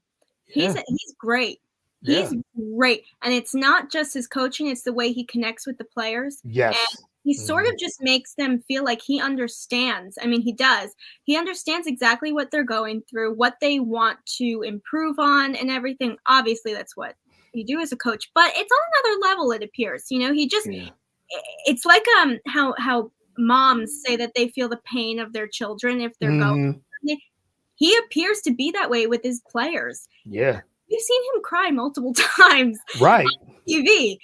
Speaker 1: Yeah.
Speaker 2: he's great.
Speaker 1: Yeah.
Speaker 2: He's great, and it's not just his coaching, it's the way he connects with the players, and
Speaker 1: Yes.
Speaker 2: he sort
Speaker 1: Mhm.
Speaker 2: of just makes them feel like he understands. I mean, he does. He understands exactly what they're going through, what they want to improve on and everything. Obviously, that's what you do as a coach, but it's on another level, it appears. He just
Speaker 1: Yeah.
Speaker 2: it's like, how moms say that they feel the pain of their children if they're going
Speaker 1: Mhm.
Speaker 2: he appears to be that way with his players.
Speaker 1: Yeah.
Speaker 2: We've seen him cry multiple times
Speaker 1: Right.
Speaker 2: on TV,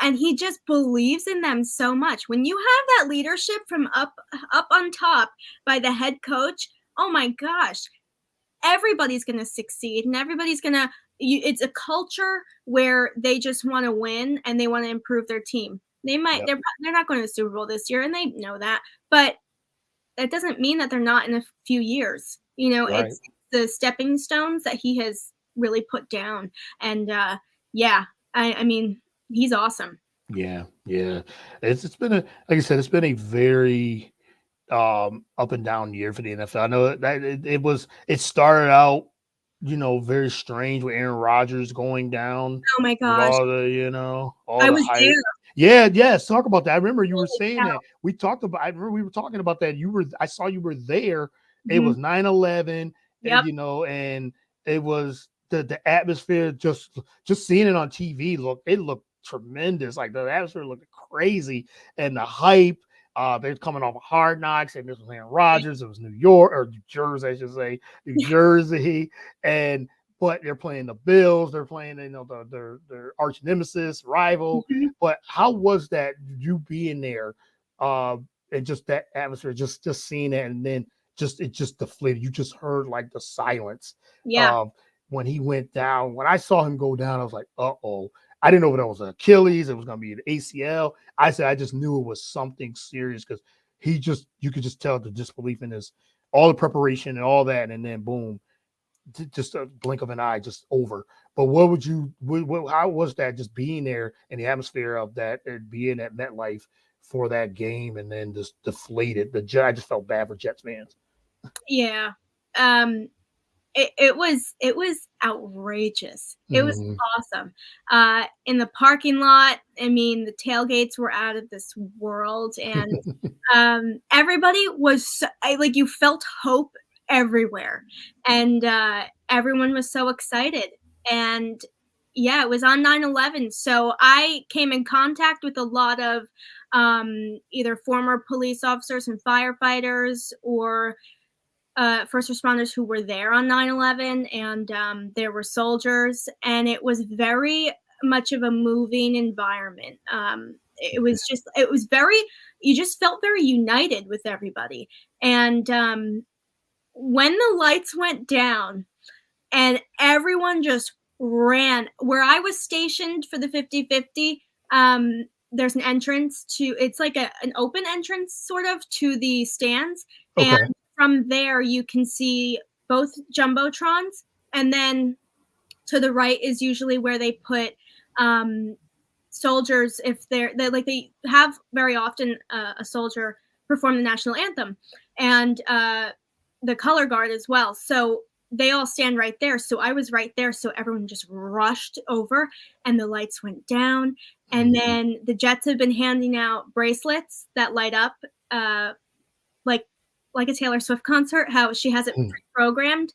Speaker 2: and he just believes in them so much. When you have that leadership from up on top by the head coach, oh my gosh, everybody's going to succeed and everybody's going to it's a culture where they just want to win and they want to improve their team.
Speaker 1: Yep.
Speaker 2: They're not going to the Super Bowl this year and they know that, but that doesn't mean that they're not in a few years.
Speaker 1: Right.
Speaker 2: It's the stepping stones that he has really put down. And yeah, I mean, he's awesome.
Speaker 1: Yeah. Yeah. It's been like I said, it's been a very up and down year for the NFL. I know that it started out, very strange with Aaron Rodgers going down
Speaker 2: Oh my
Speaker 1: with
Speaker 2: gosh,
Speaker 1: all
Speaker 2: I
Speaker 1: the
Speaker 2: was there.
Speaker 1: hype. Yeah, yes. Talk about that. I remember you were
Speaker 2: Holy
Speaker 1: saying
Speaker 2: cow.
Speaker 1: that. I remember we were talking about that. I saw you were there. It
Speaker 2: Mhm.
Speaker 1: was 9/11,
Speaker 2: Yep.
Speaker 1: and it was the atmosphere, just seeing it on TV, it looked tremendous. Like the atmosphere looked crazy and the hype. They're coming off of Hard Knocks, and this was Aaron Rodgers. It was New York or New Jersey, I should say, New Jersey, and but they're playing the Bills. They're playing, their arch nemesis, rival.
Speaker 2: Mhm.
Speaker 1: But how was that you being there, and just that atmosphere, just seeing it, and then it just deflated. You just heard like the silence
Speaker 2: Yeah.
Speaker 1: of when he went down. When I saw him go down, I was like, uh-oh. I didn't know if that was an Achilles, it was going to be an ACL. I just knew it was something serious because you could just tell the disbelief in all the preparation and all that, and then boom, just a blink of an eye, just over. But how was that just being there in the atmosphere of that and being at MetLife for that game and then just deflated? I just felt bad for Jets fans.
Speaker 2: Yeah. Um, it was outrageous. It was
Speaker 1: Mhm.
Speaker 2: awesome. In the parking lot, I mean, the tailgates were out of this world, and everybody was like you felt hope everywhere, and everyone was so excited. And Yeah, it was on 9/11. So I came in contact with a lot of either former police officers and firefighters or first responders who were there on 9/11, and there were soldiers, and it was very much of a moving environment. It was very, you just felt very united with everybody. And when the lights went down and everyone just ran where I was stationed for the 50/50, there's an entrance to, it's like an open entrance sort of to the stands, and
Speaker 1: Okay.
Speaker 2: from there you can see both jumbotrons, and then to the right is usually where they put um soldiers, if they like, they have very often a soldier perform the national anthem, and the color guard as well. So they all stand right there. So I was right there. So everyone just rushed over, and the lights went down. And
Speaker 1: Mhm.
Speaker 2: then the Jets have been handing out bracelets that light up, uh, like a Taylor Swift concert, how she has it
Speaker 1: Hmm.
Speaker 2: programmed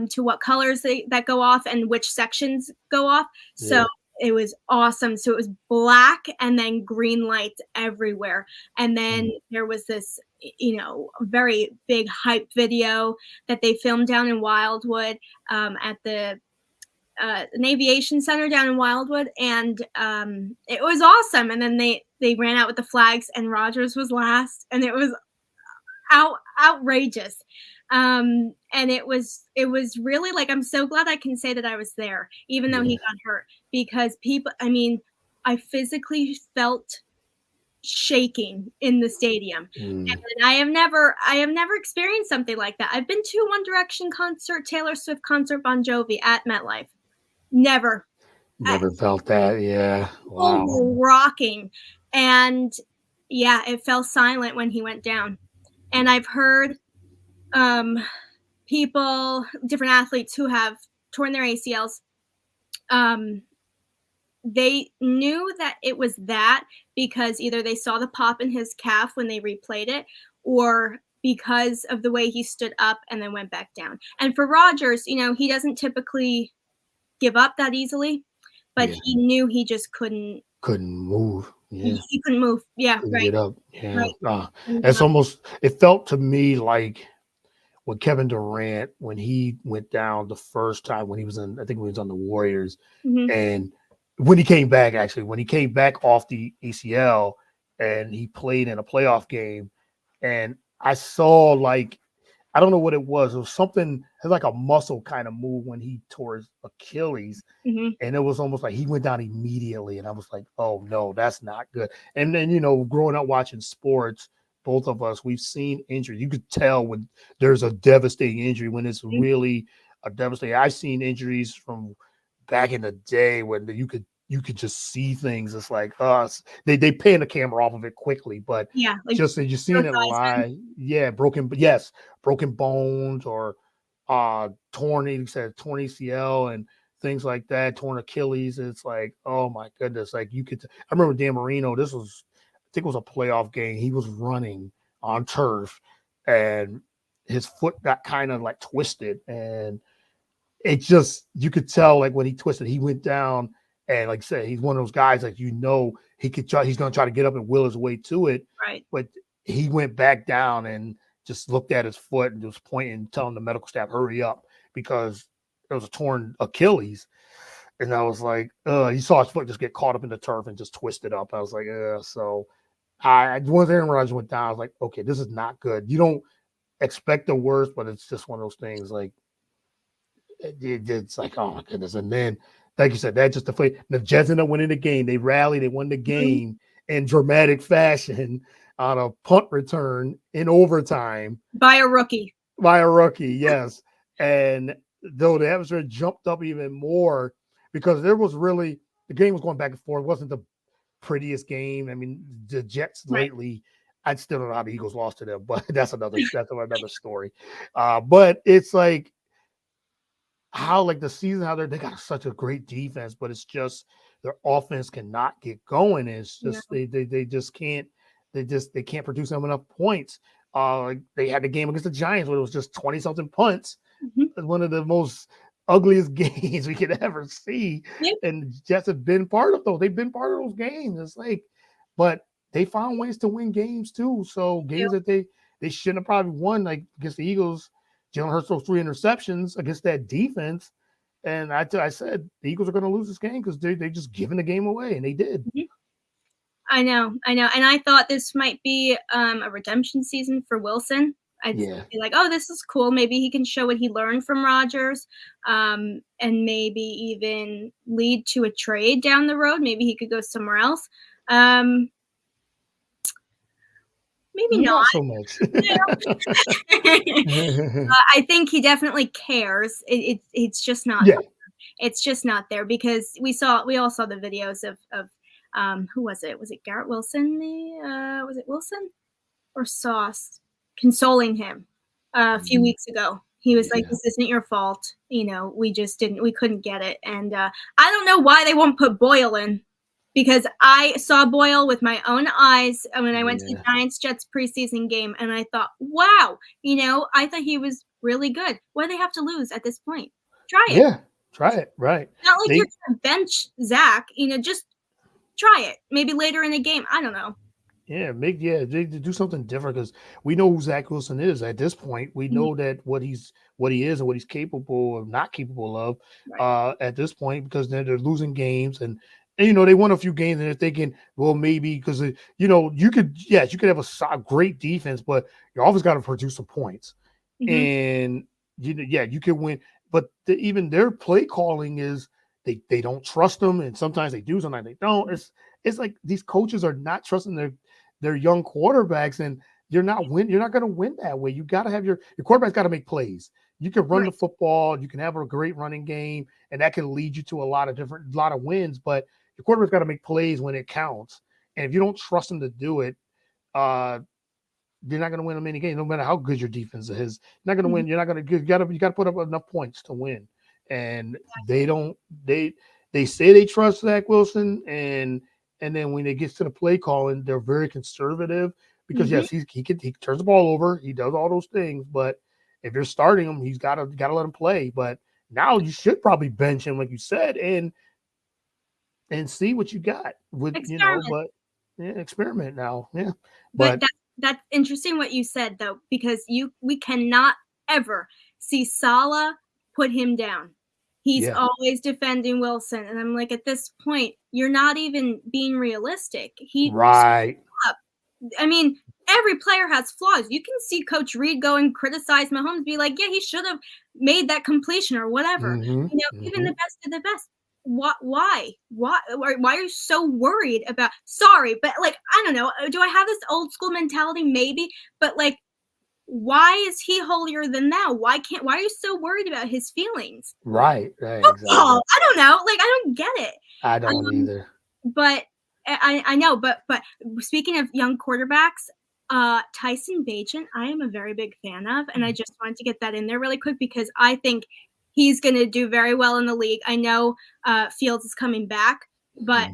Speaker 2: to what colors that go off and which sections go off. So
Speaker 1: Yeah.
Speaker 2: it was awesome. So it was black and then green lights everywhere. And then
Speaker 1: Mm.
Speaker 2: there was this, very big hype video that they filmed down in Wildwood, at the an aviation center down in Wildwood, and it was awesome. And then they ran out with the flags, and Rogers was last, and it was outrageous. And it was really like, I'm so glad I can say that I was there, even though he
Speaker 1: Yeah.
Speaker 2: got hurt, because people, I mean, I physically felt shaking in the stadium.
Speaker 1: Mm.
Speaker 2: And I have never experienced something like that. I've been to One Direction concert, Taylor Swift concert, Bon Jovi at MetLife. Never. I,
Speaker 1: Never felt that. Yeah.
Speaker 2: People
Speaker 1: Wow.
Speaker 2: were rocking, and yeah, it fell silent when he went down. And I've heard um people, different athletes who have torn their ACLs, um, they knew that it was that because either they saw the pop in his calf when they replayed it, or because of the way he stood up and then went back down. And for Rogers, he doesn't typically give up that easily, but
Speaker 1: Yeah.
Speaker 2: he knew he just couldn't.
Speaker 1: Couldn't move. Yeah.
Speaker 2: He couldn't move. Yeah,
Speaker 1: Couldn't
Speaker 2: right,
Speaker 1: get up. Yeah.
Speaker 2: right. And,
Speaker 1: It's almost, it felt to me like when Kevin Durant, when he went down the first time when he was in, I think when he was on the Warriors,
Speaker 2: mhm,
Speaker 1: and when he came back, actually, when he came back off the ACL and he played in a playoff game, and I saw like, I don't know what it was. It was something, it was like a muscle kind of move when he tore his Achilles,
Speaker 2: mhm,
Speaker 1: and it was almost like he went down immediately, and I was like, oh no, that's not good. And then, growing up watching sports, both of us, we've seen injuries. You could tell when there's a devastating injury, when it's
Speaker 2: mhm.
Speaker 1: really a devastating. I've seen injuries from back in the day when you could just see things. It's like us, they pan the camera off of it quickly, but
Speaker 2: Yeah, like
Speaker 1: just you're
Speaker 2: Joe
Speaker 1: seeing it
Speaker 2: Theismann.
Speaker 1: live. Yeah, broken bones, or torn, you said torn ACL and things like that, torn Achilles. It's like, oh my goodness. Like I remember Dan Marino, this was, I think it was a playoff game. He was running on turf, and his foot got kind of like twisted, and it just, you could tell like when he twisted, he went down, and like I said, he's one of those guys like, he's gonna try to get up and will his way to it,
Speaker 2: Right.
Speaker 1: but he went back down and just looked at his foot and just pointing, telling the medical staff, hurry up, because it was a torn Achilles. And I was like, you saw his foot just get caught up in the turf and just twisted up. I was like, so once Aaron Rodgers went down, I was like, okay, this is not good. You don't expect the worst, but it's just one of those things like, it's like, oh my goodness. And then, like you said, that just the Jets ended up winning the game. They rallied, they won the
Speaker 2: Mhm.
Speaker 1: game in dramatic fashion on a punt return in overtime
Speaker 2: By a rookie.
Speaker 1: by a rookie. Yes. And though the atmosphere jumped up even more, because the game was going back and forth. It wasn't the prettiest game. I mean, the Jets
Speaker 2: Right.
Speaker 1: lately, I still don't know how the Eagles lost to them, but that's another story. But it's like, how like the season, how they got such a great defense, but it's just their offense cannot get going. It's
Speaker 2: No.
Speaker 1: just they just can't, they can't produce them enough points. Like they had the game against the Giants where it was just 20 something punts.
Speaker 2: Mhm.
Speaker 1: One of the most ugliest games we could ever see.
Speaker 2: Yep.
Speaker 1: And the Jets have been part of those. They've been part of those games. It's like, but they found ways to win games too. So games that they shouldn't have probably won, like against the Eagles, Jalen Hurts those 3 interceptions against that defense. And I said the Eagles are going to lose this game because they just giving the game away, and they did.
Speaker 2: Mm-hmm. I know, and I thought this might be a redemption season for Wilson. I'd be like, oh, this is cool. Maybe he can show what he learned from Rodgers, and maybe even lead to a trade down the road. Maybe he could go somewhere else. Maybe not
Speaker 1: so much.
Speaker 2: I think he definitely cares. It's just not.
Speaker 1: Yeah.
Speaker 2: It's just not there because we all saw the videos of who was it? Was it Garrett Wilson? Was it Wilson or Sauce consoling him a few weeks ago? He was like, "This isn't your fault. We couldn't get it." And I don't know why they won't put Boyle in, because I saw Boyle with my own eyes when I went to the Giants-Jets preseason game, and I thought, wow, I thought he was really good. What do they have to lose at this point? Try it.
Speaker 1: Yeah, try it. Right.
Speaker 2: Not like you're going to bench Zach. Just try it. Maybe later in the game. I don't know.
Speaker 1: Yeah, they do something different because we know who Zach Wilson is at this point. We know that what he is and what he's capable of, not capable of, at this point, because they're losing games and they won a few games and they're thinking, well, maybe because you could have a great defense, but you always got to produce some points, and you can win. But even their play calling is they don't trust them, and sometimes they do, sometimes they don't. It's like these coaches are not trusting their young quarterbacks, and you're not going to win that way. You got to have your quarterback's got to make plays. You can run the football, you can have a great running game, and that can lead you to a lot of wins. But your quarterback's got to make plays when it counts. And if you don't trust them to do it, you're not going to win many games, no matter how good your defense is. You're not going to win. You're not going to. You got to put up enough points to win. And they don't. They say they trust Zach Wilson, and then when it gets to the play calling, they're very conservative because yes, he turns the ball over, he does all those things, but if you're starting him, he's got to let him play. But now you should probably bench him, like you said, and see what you got with
Speaker 2: experiment.
Speaker 1: But experiment now,
Speaker 2: But that's interesting what you said though, because we cannot ever see Saleh put him down. He's always defending Wilson, and I'm like, at this point, you're not even being realistic. I mean, every player has flaws. You can see Coach Reed go and criticize Mahomes, be like, yeah, he should have made that completion or whatever. Even the best of the best. Why are you so worried about? Sorry, but like, I don't know. Do I have this old school mentality? Maybe, but like, why is he holier than thou? Why are you so worried about his feelings?
Speaker 1: Right.
Speaker 2: Exactly. I don't know. Like, I don't get it.
Speaker 1: I don't either.
Speaker 2: But I know. But speaking of young quarterbacks, Tyson Bagent, I am a very big fan of, and I just wanted to get that in there really quick because I think he's going to do very well in the league. I know Fields is coming back, but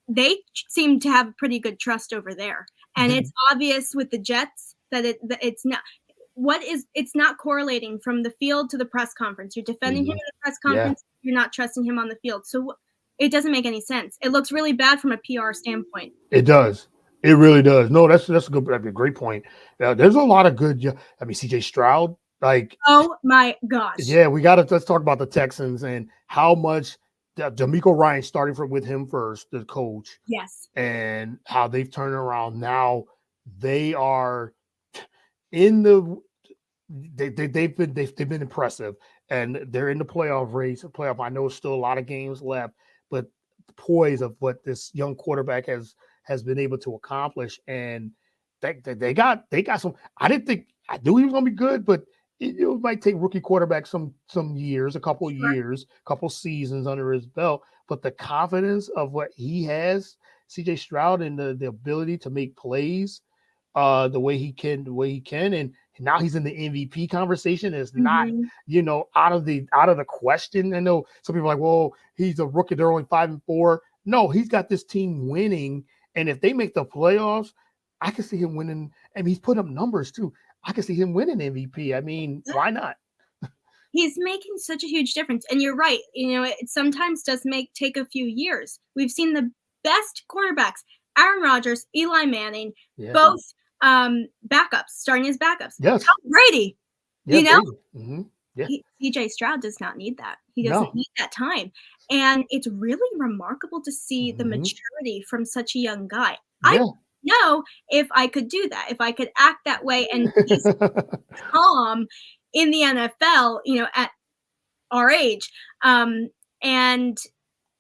Speaker 2: they seem to have pretty good trust over there, and it's obvious with the Jets that it's not it's not correlating from the field to the press conference. You're defending him in the press conference. You're not trusting him on the field. So it doesn't make any sense. It looks really bad from a PR standpoint.
Speaker 1: It does. It really does. No, that's a great point. There's a lot of good. I mean, CJ Stroud, like,
Speaker 2: oh my gosh.
Speaker 1: Yeah, let's talk about the Texans and how much D'Amico Ryan starting with him first, the coach.
Speaker 2: Yes.
Speaker 1: And how they've turned around. Now they are in the they've been impressive, and they're in the playoff race. I know it's still a lot of games left, but the poise of what this young quarterback has been able to accomplish, and they got some. I knew he was going to be good, but it might take rookie quarterback some years, a couple years, couple seasons under his belt. But the confidence of what he has, CJ Stroud, and the ability to make plays. The way he can, and now he's in the MVP conversation. Is not, out of the question. I know some people are like, well, he's a rookie. They're only 5-4. No, he's got this team winning, and if they make the playoffs, I can see him winning. I mean, he's put up numbers too. I can see him winning MVP. I mean, why not?
Speaker 2: he's making such a huge difference. And you're right. It sometimes does take a few years. We've seen the best quarterbacks, Aaron Rodgers, Eli Manning,
Speaker 1: Yeah.
Speaker 2: both backups, starting as backups.
Speaker 1: Yes.
Speaker 2: Tom Brady,
Speaker 1: Yeah.
Speaker 2: you know,
Speaker 1: Brady. Yeah.
Speaker 2: CJ Stroud does not need that. He doesn't
Speaker 1: No.
Speaker 2: need that time. And it's really remarkable to see the
Speaker 1: hmm
Speaker 2: maturity from such a young guy. I
Speaker 1: Yeah.
Speaker 2: know if I could do that, if I could act that way and be calm in the NFL, at our age. And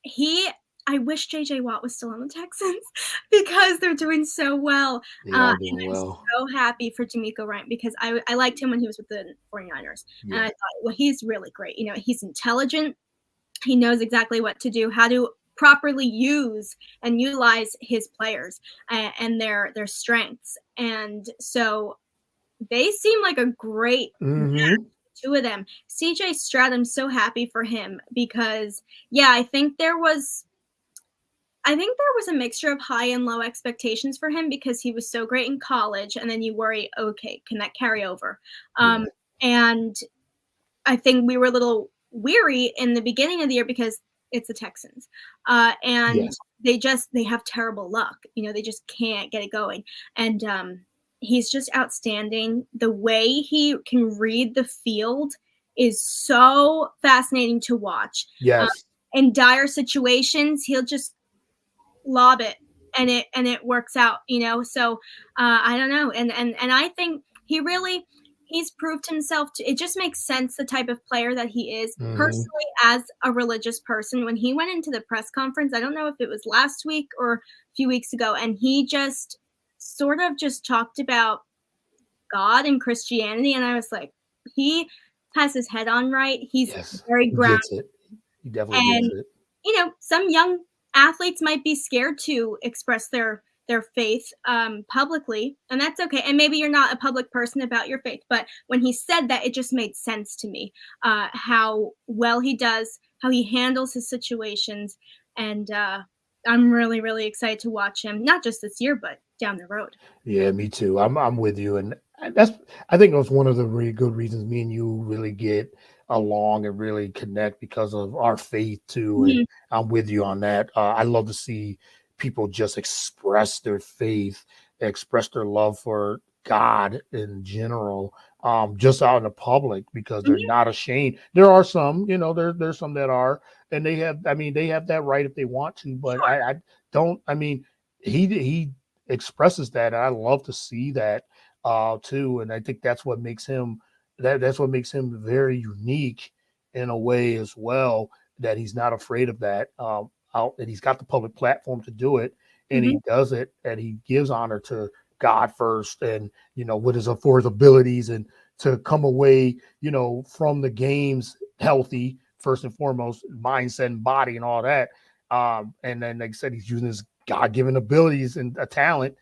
Speaker 2: he I wish JJ Watt was still on the Texans because they're doing so well.
Speaker 1: They are
Speaker 2: And
Speaker 1: doing
Speaker 2: I'm
Speaker 1: well.
Speaker 2: so happy for D'Amico Ryan because I liked him when he was with the 49ers. And I
Speaker 1: Yeah.
Speaker 2: thought, well, he's really great. He's intelligent. He knows exactly what to do, how to properly use and utilize his players and their strengths. And so they seem like a great
Speaker 1: hmm
Speaker 2: two of them. CJ Stroud, I'm so happy for him because yeah, I think there was a mixture of high and low expectations for him because he was so great in college, and then you worry, okay, can that carry over?
Speaker 1: Yeah.
Speaker 2: And I think we were a little weary in the beginning of the year because it's the Texans, and
Speaker 1: Yes.
Speaker 2: they have terrible luck. They just can't get it going, and he's just outstanding. The way he can read the field is so fascinating to watch. Um,
Speaker 1: Yes.
Speaker 2: in dire situations, he'll just lob it and it works out. So I don't know, and I think he's proved himself to it just makes sense the type of player that he is
Speaker 1: hmm
Speaker 2: personally as a religious person. When he went into the press conference, I don't know if it was last week or a few weeks ago, and he just sort of just talked about God and Christianity, and I was like, he has his head on right. He's
Speaker 1: Yes.
Speaker 2: very
Speaker 1: He
Speaker 2: grounded.
Speaker 1: gets it. He definitely gets
Speaker 2: And
Speaker 1: it.
Speaker 2: some young athletes might be scared to express their faith publicly, and that's okay. And maybe you're not a public person about your faith, but when he said that, it just made sense to me. How well he does, how he handles his situations, and I'm really, really excited to watch him, not just this year, but down the road.
Speaker 1: Yeah, me too. I'm with you, and that's I think that's one of the really good reasons me and you really get along and really connect because of our faith too. And
Speaker 2: Mhm.
Speaker 1: I'm with you on that. I love to see people just express their faith, express their love for God in general, just out in the public because they're
Speaker 2: Mhm.
Speaker 1: not ashamed. There are some, there's some that are, and they have that right if they want to, but
Speaker 2: Sure.
Speaker 1: I don't. I mean, he expresses that. And I love to see that too. And I think that's what makes him very unique in a way as well, that he's not afraid of that. Out and he's got the public platform to do it, and he
Speaker 2: Mhm.
Speaker 1: does it, and he gives honor to God first, and with his for his abilities, and to come away, from the games healthy first and foremost, mindset and body and all that. And then, like I said, he's using his God-given abilities and a talent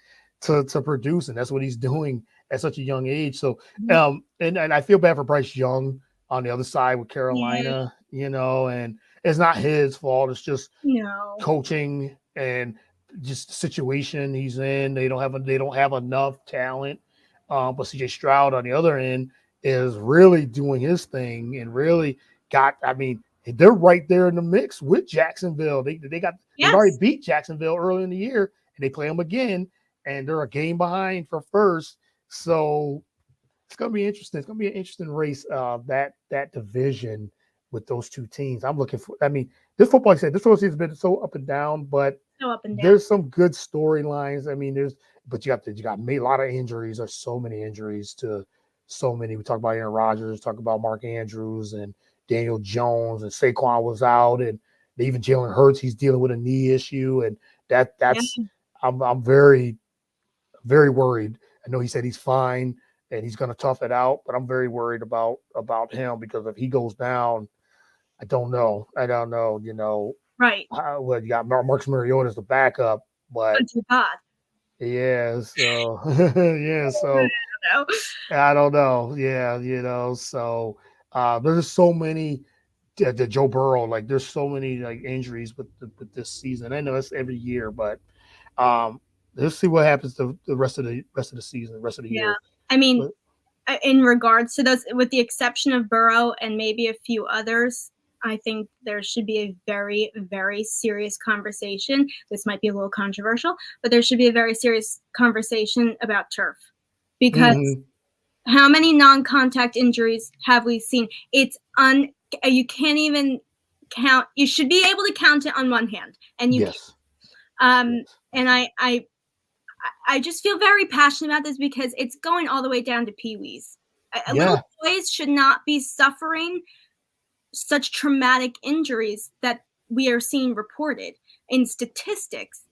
Speaker 1: to produce, and that's what he's doing at such a young age. So,
Speaker 2: Mhm.
Speaker 1: and I feel bad for Bryce Young on the other side with
Speaker 2: Yeah.
Speaker 1: Carolina, and it's not his fault. It's just
Speaker 2: No.
Speaker 1: coaching and just the situation he's in. They don't have enough talent. But CJ Stroud on the other end is really doing his thing and really got. I mean, they're right there in the mix with Jacksonville. They'd already
Speaker 2: Yes.
Speaker 1: beat Jacksonville early in the year, and they play them again, and they're a game behind for first. So it's gonna be interesting. It's gonna be an interesting race. That division with those two teams. I'm looking for. I mean, this football. Like I said, this football season's been so up and down, but
Speaker 2: So up and down.
Speaker 1: there's some good storylines. I mean, but you got a lot of injuries. There's so many injuries to so many. We talk about Aaron Rodgers, talk about Mark Andrews and Daniel Jones, and Saquon was out, and even Jalen Hurts, he's dealing with a knee issue, and
Speaker 2: Yeah.
Speaker 1: that's I'm very very worried. I know he said he's fine and he's going to tough it out, but I'm very worried about him because if he goes down, I don't know. I don't know.
Speaker 2: Right.
Speaker 1: Well, you got Marcus Mariota as the backup, but
Speaker 2: Unto God.
Speaker 1: yeah, so yeah, so
Speaker 2: No.
Speaker 1: I don't know. Yeah, so there's so many. The Joe Burrow, like there's so many like injuries with this season. I know it's every year, but um, let's see what happens the rest of the season, the rest of the
Speaker 2: Yeah.
Speaker 1: year.
Speaker 2: I mean,
Speaker 1: But
Speaker 2: in regards to those, with the exception of Burrow and maybe a few others, I think there should be a very, very serious conversation. This might be a little controversial, but there should be a very serious conversation about turf, because how many non-contact injuries have we seen? It's you can't even count. You should be able to count it on one hand, and you
Speaker 1: Yes.
Speaker 2: can't. And I just feel very passionate about this because it's going all the way down to peewees. Little boys should not be suffering such traumatic injuries that we are seeing reported in statistics,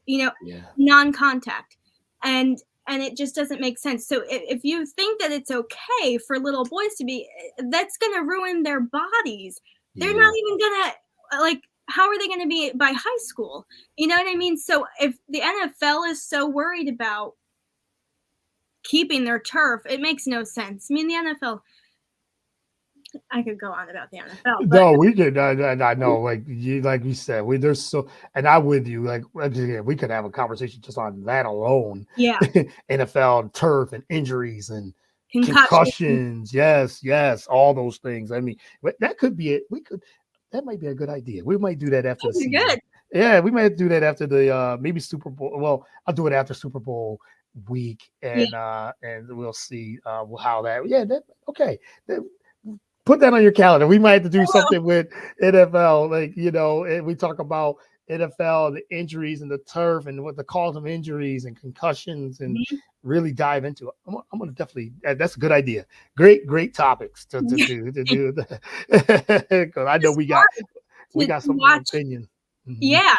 Speaker 2: non-contact. And it just doesn't make sense. So if you think that it's okay for little boys to be, that's going to ruin their bodies. They're not even going to, like, how are they going to be by high school? You know what I mean? So if the NFL is so worried about keeping their turf, it makes no sense. I mean, the NFL, I could go on about the NFL.
Speaker 1: No, we could. I know, like you said, there's so, and I'm with you. Like, we could have a conversation just on that alone.
Speaker 2: Yeah.
Speaker 1: NFL and turf and injuries and concussions. Yes, all those things. I mean, that could be it. That might be a good idea. We might do that after the season.
Speaker 2: Good.
Speaker 1: Yeah, we might do that after the maybe Super Bowl. Well, I'll do it after Super Bowl week, and we'll see how that. Yeah, okay. Put that on your calendar. We might have to do something with NFL, and we talk about NFL, the injuries and the turf and what the cause of injuries and concussions, and really dive into it. I'm going to definitely, that's a good idea. Great topics to do, because I know we got some opinion.
Speaker 2: Yeah,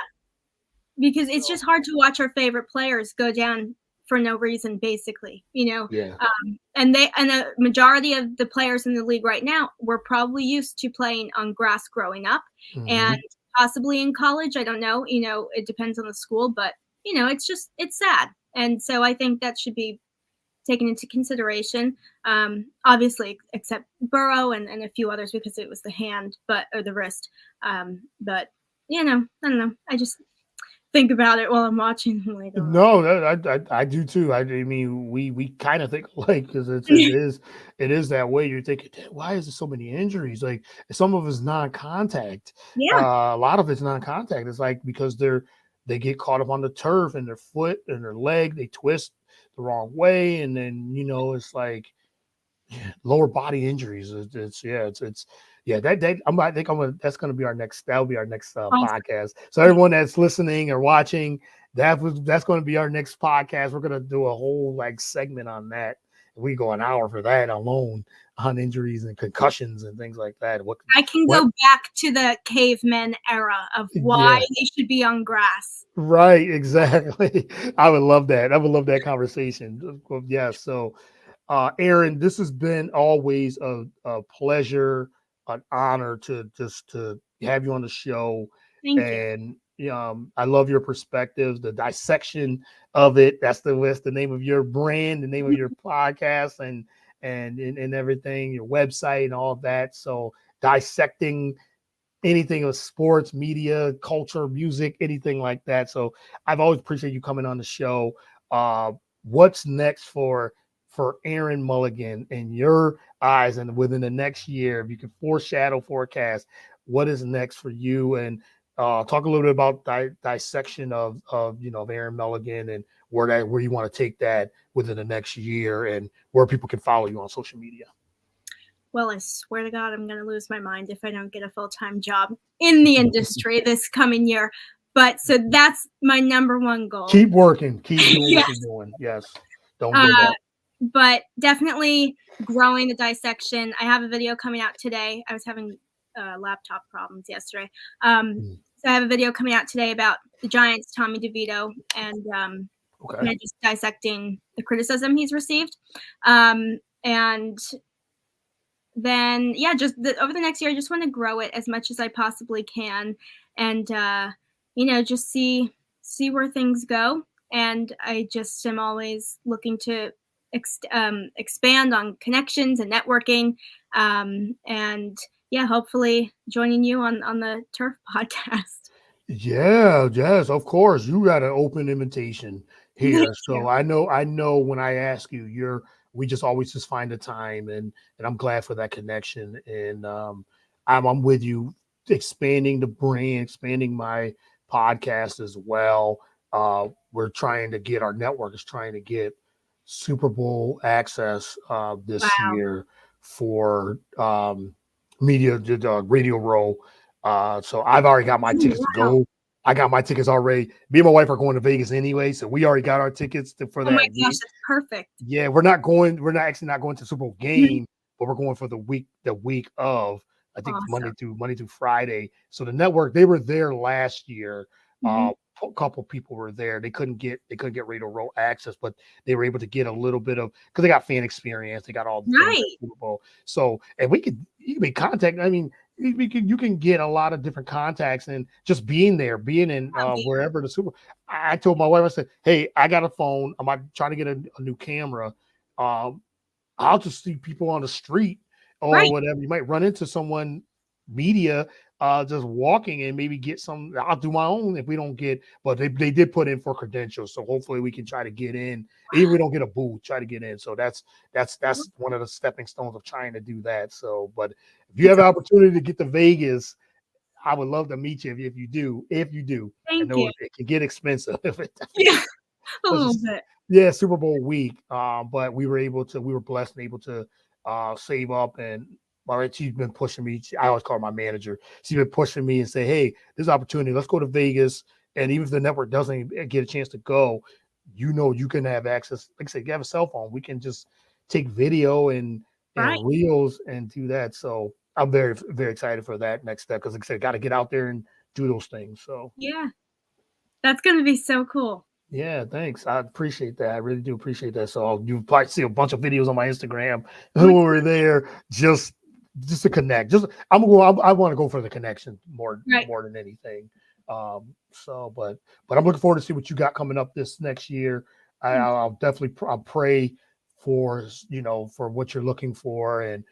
Speaker 2: because it's just hard to watch our favorite players go down for no reason, basically, and a majority of the players in the league right now were probably used to playing on grass growing up, and possibly in college. I don't know, it depends on the school, but it's sad. And so I think that should be taken into consideration. Obviously, except Burrow and a few others, because it was the hand, or the wrist. But I don't know. I just think about it while I'm watching. Like,
Speaker 1: no, I do too. I mean, we kind of think like, because it is that way. You're thinking, why is there so many injuries? Like, some of it's non-contact. A lot of it's non-contact. It's like because they get caught up on the turf and their foot and their leg, they twist the wrong way, and then it's like lower body injuries. That's going to be our next. That'll be our next podcast. So everyone that's listening or watching, that's going to be our next podcast. We're going to do a whole segment on that. We go an hour for that alone, on injuries and concussions and things like that.
Speaker 2: I can go back to the caveman era of why they should be on grass.
Speaker 1: Right, exactly. I would love that. I would love that conversation. Yeah. So, Erin, this has been always a pleasure, an honor to have you on the show.
Speaker 2: Thank
Speaker 1: you. I love your perspectives, the dissection of it. That's the name of your brand, the name of your podcast, and everything, your website and all of that. So dissecting anything of sports, media, culture, music, anything like that. So I've always appreciated you coming on the show. What's next for Erin Mulligan in your eyes, and within the next year, if you can forecast, what is next for you? And talk a little bit about dissection of Erin Mulligan, and where you want to take that within the next year, and where people can follow you on social media.
Speaker 2: Well, I swear to God, I'm going to lose my mind if I don't get a full-time job in the industry this coming year. But so that's my number one goal.
Speaker 1: Keep working. Keep doing what you're doing. Yes. Don't give up.
Speaker 2: But definitely growing the dissection. I have a video coming out today. I was having laptop problems yesterday. So I have a video coming out today about the Giants, Tommy DeVito, and just dissecting the criticism he's received. And then, just over the next year, I just want to grow it as much as I possibly can, and just see where things go. And I just am always looking to expand on connections and networking, and hopefully joining you on the Turf podcast.
Speaker 1: Yes, of course. You got an open invitation here. So I know when I ask you, you're we just always just find the time, and I'm glad for that connection. And I'm with you, expanding the brand, expanding my podcast as well. We're trying to get, our network is trying to get Super Bowl access this
Speaker 2: Wow.
Speaker 1: year for media, Radio Row. So I've already got my tickets to
Speaker 2: Wow.
Speaker 1: go. I got my tickets already. Me and my wife are going to Vegas anyway, so we already got our tickets for
Speaker 2: Oh my
Speaker 1: that
Speaker 2: gosh,
Speaker 1: week.
Speaker 2: that's perfect.
Speaker 1: Yeah, we're not going. We're not actually not going to Super Bowl
Speaker 2: Mhm.
Speaker 1: game, but we're going for the week. The week of, I think
Speaker 2: Awesome.
Speaker 1: Monday through Friday. So the network, they were there last year.
Speaker 2: Mhm.
Speaker 1: A couple people were there. They couldn't get Radio Row access, but they were able to get a little bit of, because they got fan experience. They got all the things at
Speaker 2: Right.
Speaker 1: Super Bowl. So, and you can make contact. I mean, you can get a lot of different contacts, and just being there, being in
Speaker 2: Yeah.
Speaker 1: wherever the Super. I told my wife, I said, "Hey, I got a phone. I'm trying to get a new camera. Um, I'll just see people on the street or
Speaker 2: Right.
Speaker 1: whatever. You might run into someone, media, just walking, and maybe get some. I'll do my own if we don't get, but they did put in for credentials, so hopefully we can try to get in. Even if we don't get a booth, try to get in. So that's one of the stepping stones of trying to do that. So, but if you have
Speaker 2: It's
Speaker 1: an opportunity to get to Vegas, I would love to meet you if you do. If you do, I
Speaker 2: Thank
Speaker 1: know
Speaker 2: you.
Speaker 1: it can get expensive.
Speaker 2: Yeah, a
Speaker 1: Let's
Speaker 2: little
Speaker 1: just,
Speaker 2: bit.
Speaker 1: yeah, Super Bowl week. But we were blessed and able to save up. And all right, she's been pushing me. I always call her my manager. She's been pushing me and say, "Hey, this opportunity. Let's go to Vegas." And even if the network doesn't get a chance to go, you can have access. Like I said, you have a cell phone. We can just take video
Speaker 2: Right.
Speaker 1: and reels and do that. So I'm very, very excited for that next step, because like I said, got to get out there and do those things. So
Speaker 2: Yeah. That's gonna be so cool.
Speaker 1: yeah, thanks. I appreciate that. I really do appreciate that. So you probably see a bunch of videos on my Instagram
Speaker 2: Oh,
Speaker 1: when we're there, just to connect. I want to go for the connection
Speaker 2: right.
Speaker 1: more than anything. But I'm looking forward to see what you got coming up this next year.
Speaker 2: Thank
Speaker 1: I'll definitely I'll pray for, for what you're looking for, and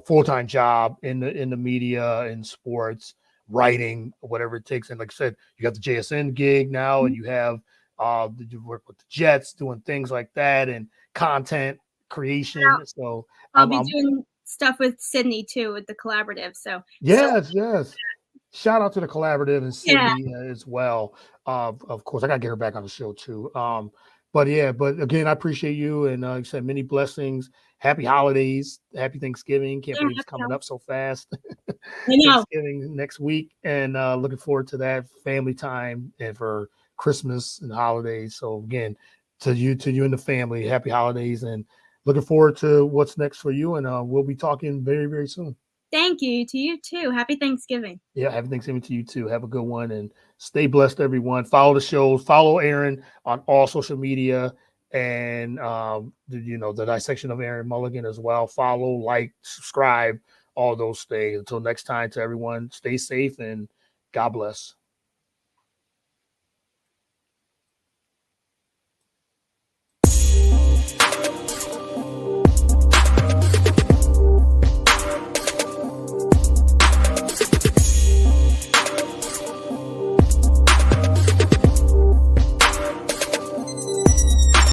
Speaker 1: full time job in the media, in sports, writing, whatever it takes. And like I said, you got the JSN gig now, and
Speaker 2: you.
Speaker 1: you have you work with the Jets doing things like that, and content creation. So
Speaker 2: I'll be
Speaker 1: I'm
Speaker 2: doing stuff with Sydney too with the collaborative, so still
Speaker 1: yes. Shout out to the collaborative and
Speaker 2: yeah,
Speaker 1: Sydney as well. Of course, I got to get her back on the show too. But yeah, but again, I appreciate you, and like I said, many blessings. Happy holidays, happy Thanksgiving. Can't
Speaker 2: yeah,
Speaker 1: believe it's
Speaker 2: happy
Speaker 1: coming
Speaker 2: holidays.
Speaker 1: up so fast.
Speaker 2: I know.
Speaker 1: Thanksgiving next week, and looking forward to that family time and for Christmas and holidays. So again, to you and the family, happy holidays, and looking forward to what's next for you. And we'll be talking very, very soon.
Speaker 2: Thank you to you too. Happy Thanksgiving.
Speaker 1: Yeah, happy Thanksgiving to you too. Have a good one, and stay blessed, everyone. Follow the shows. Follow Erin on all social media, and the Dissection of Erin Mulligan as well. Follow, like, subscribe, all those things. Until next time, to everyone, stay safe and God bless.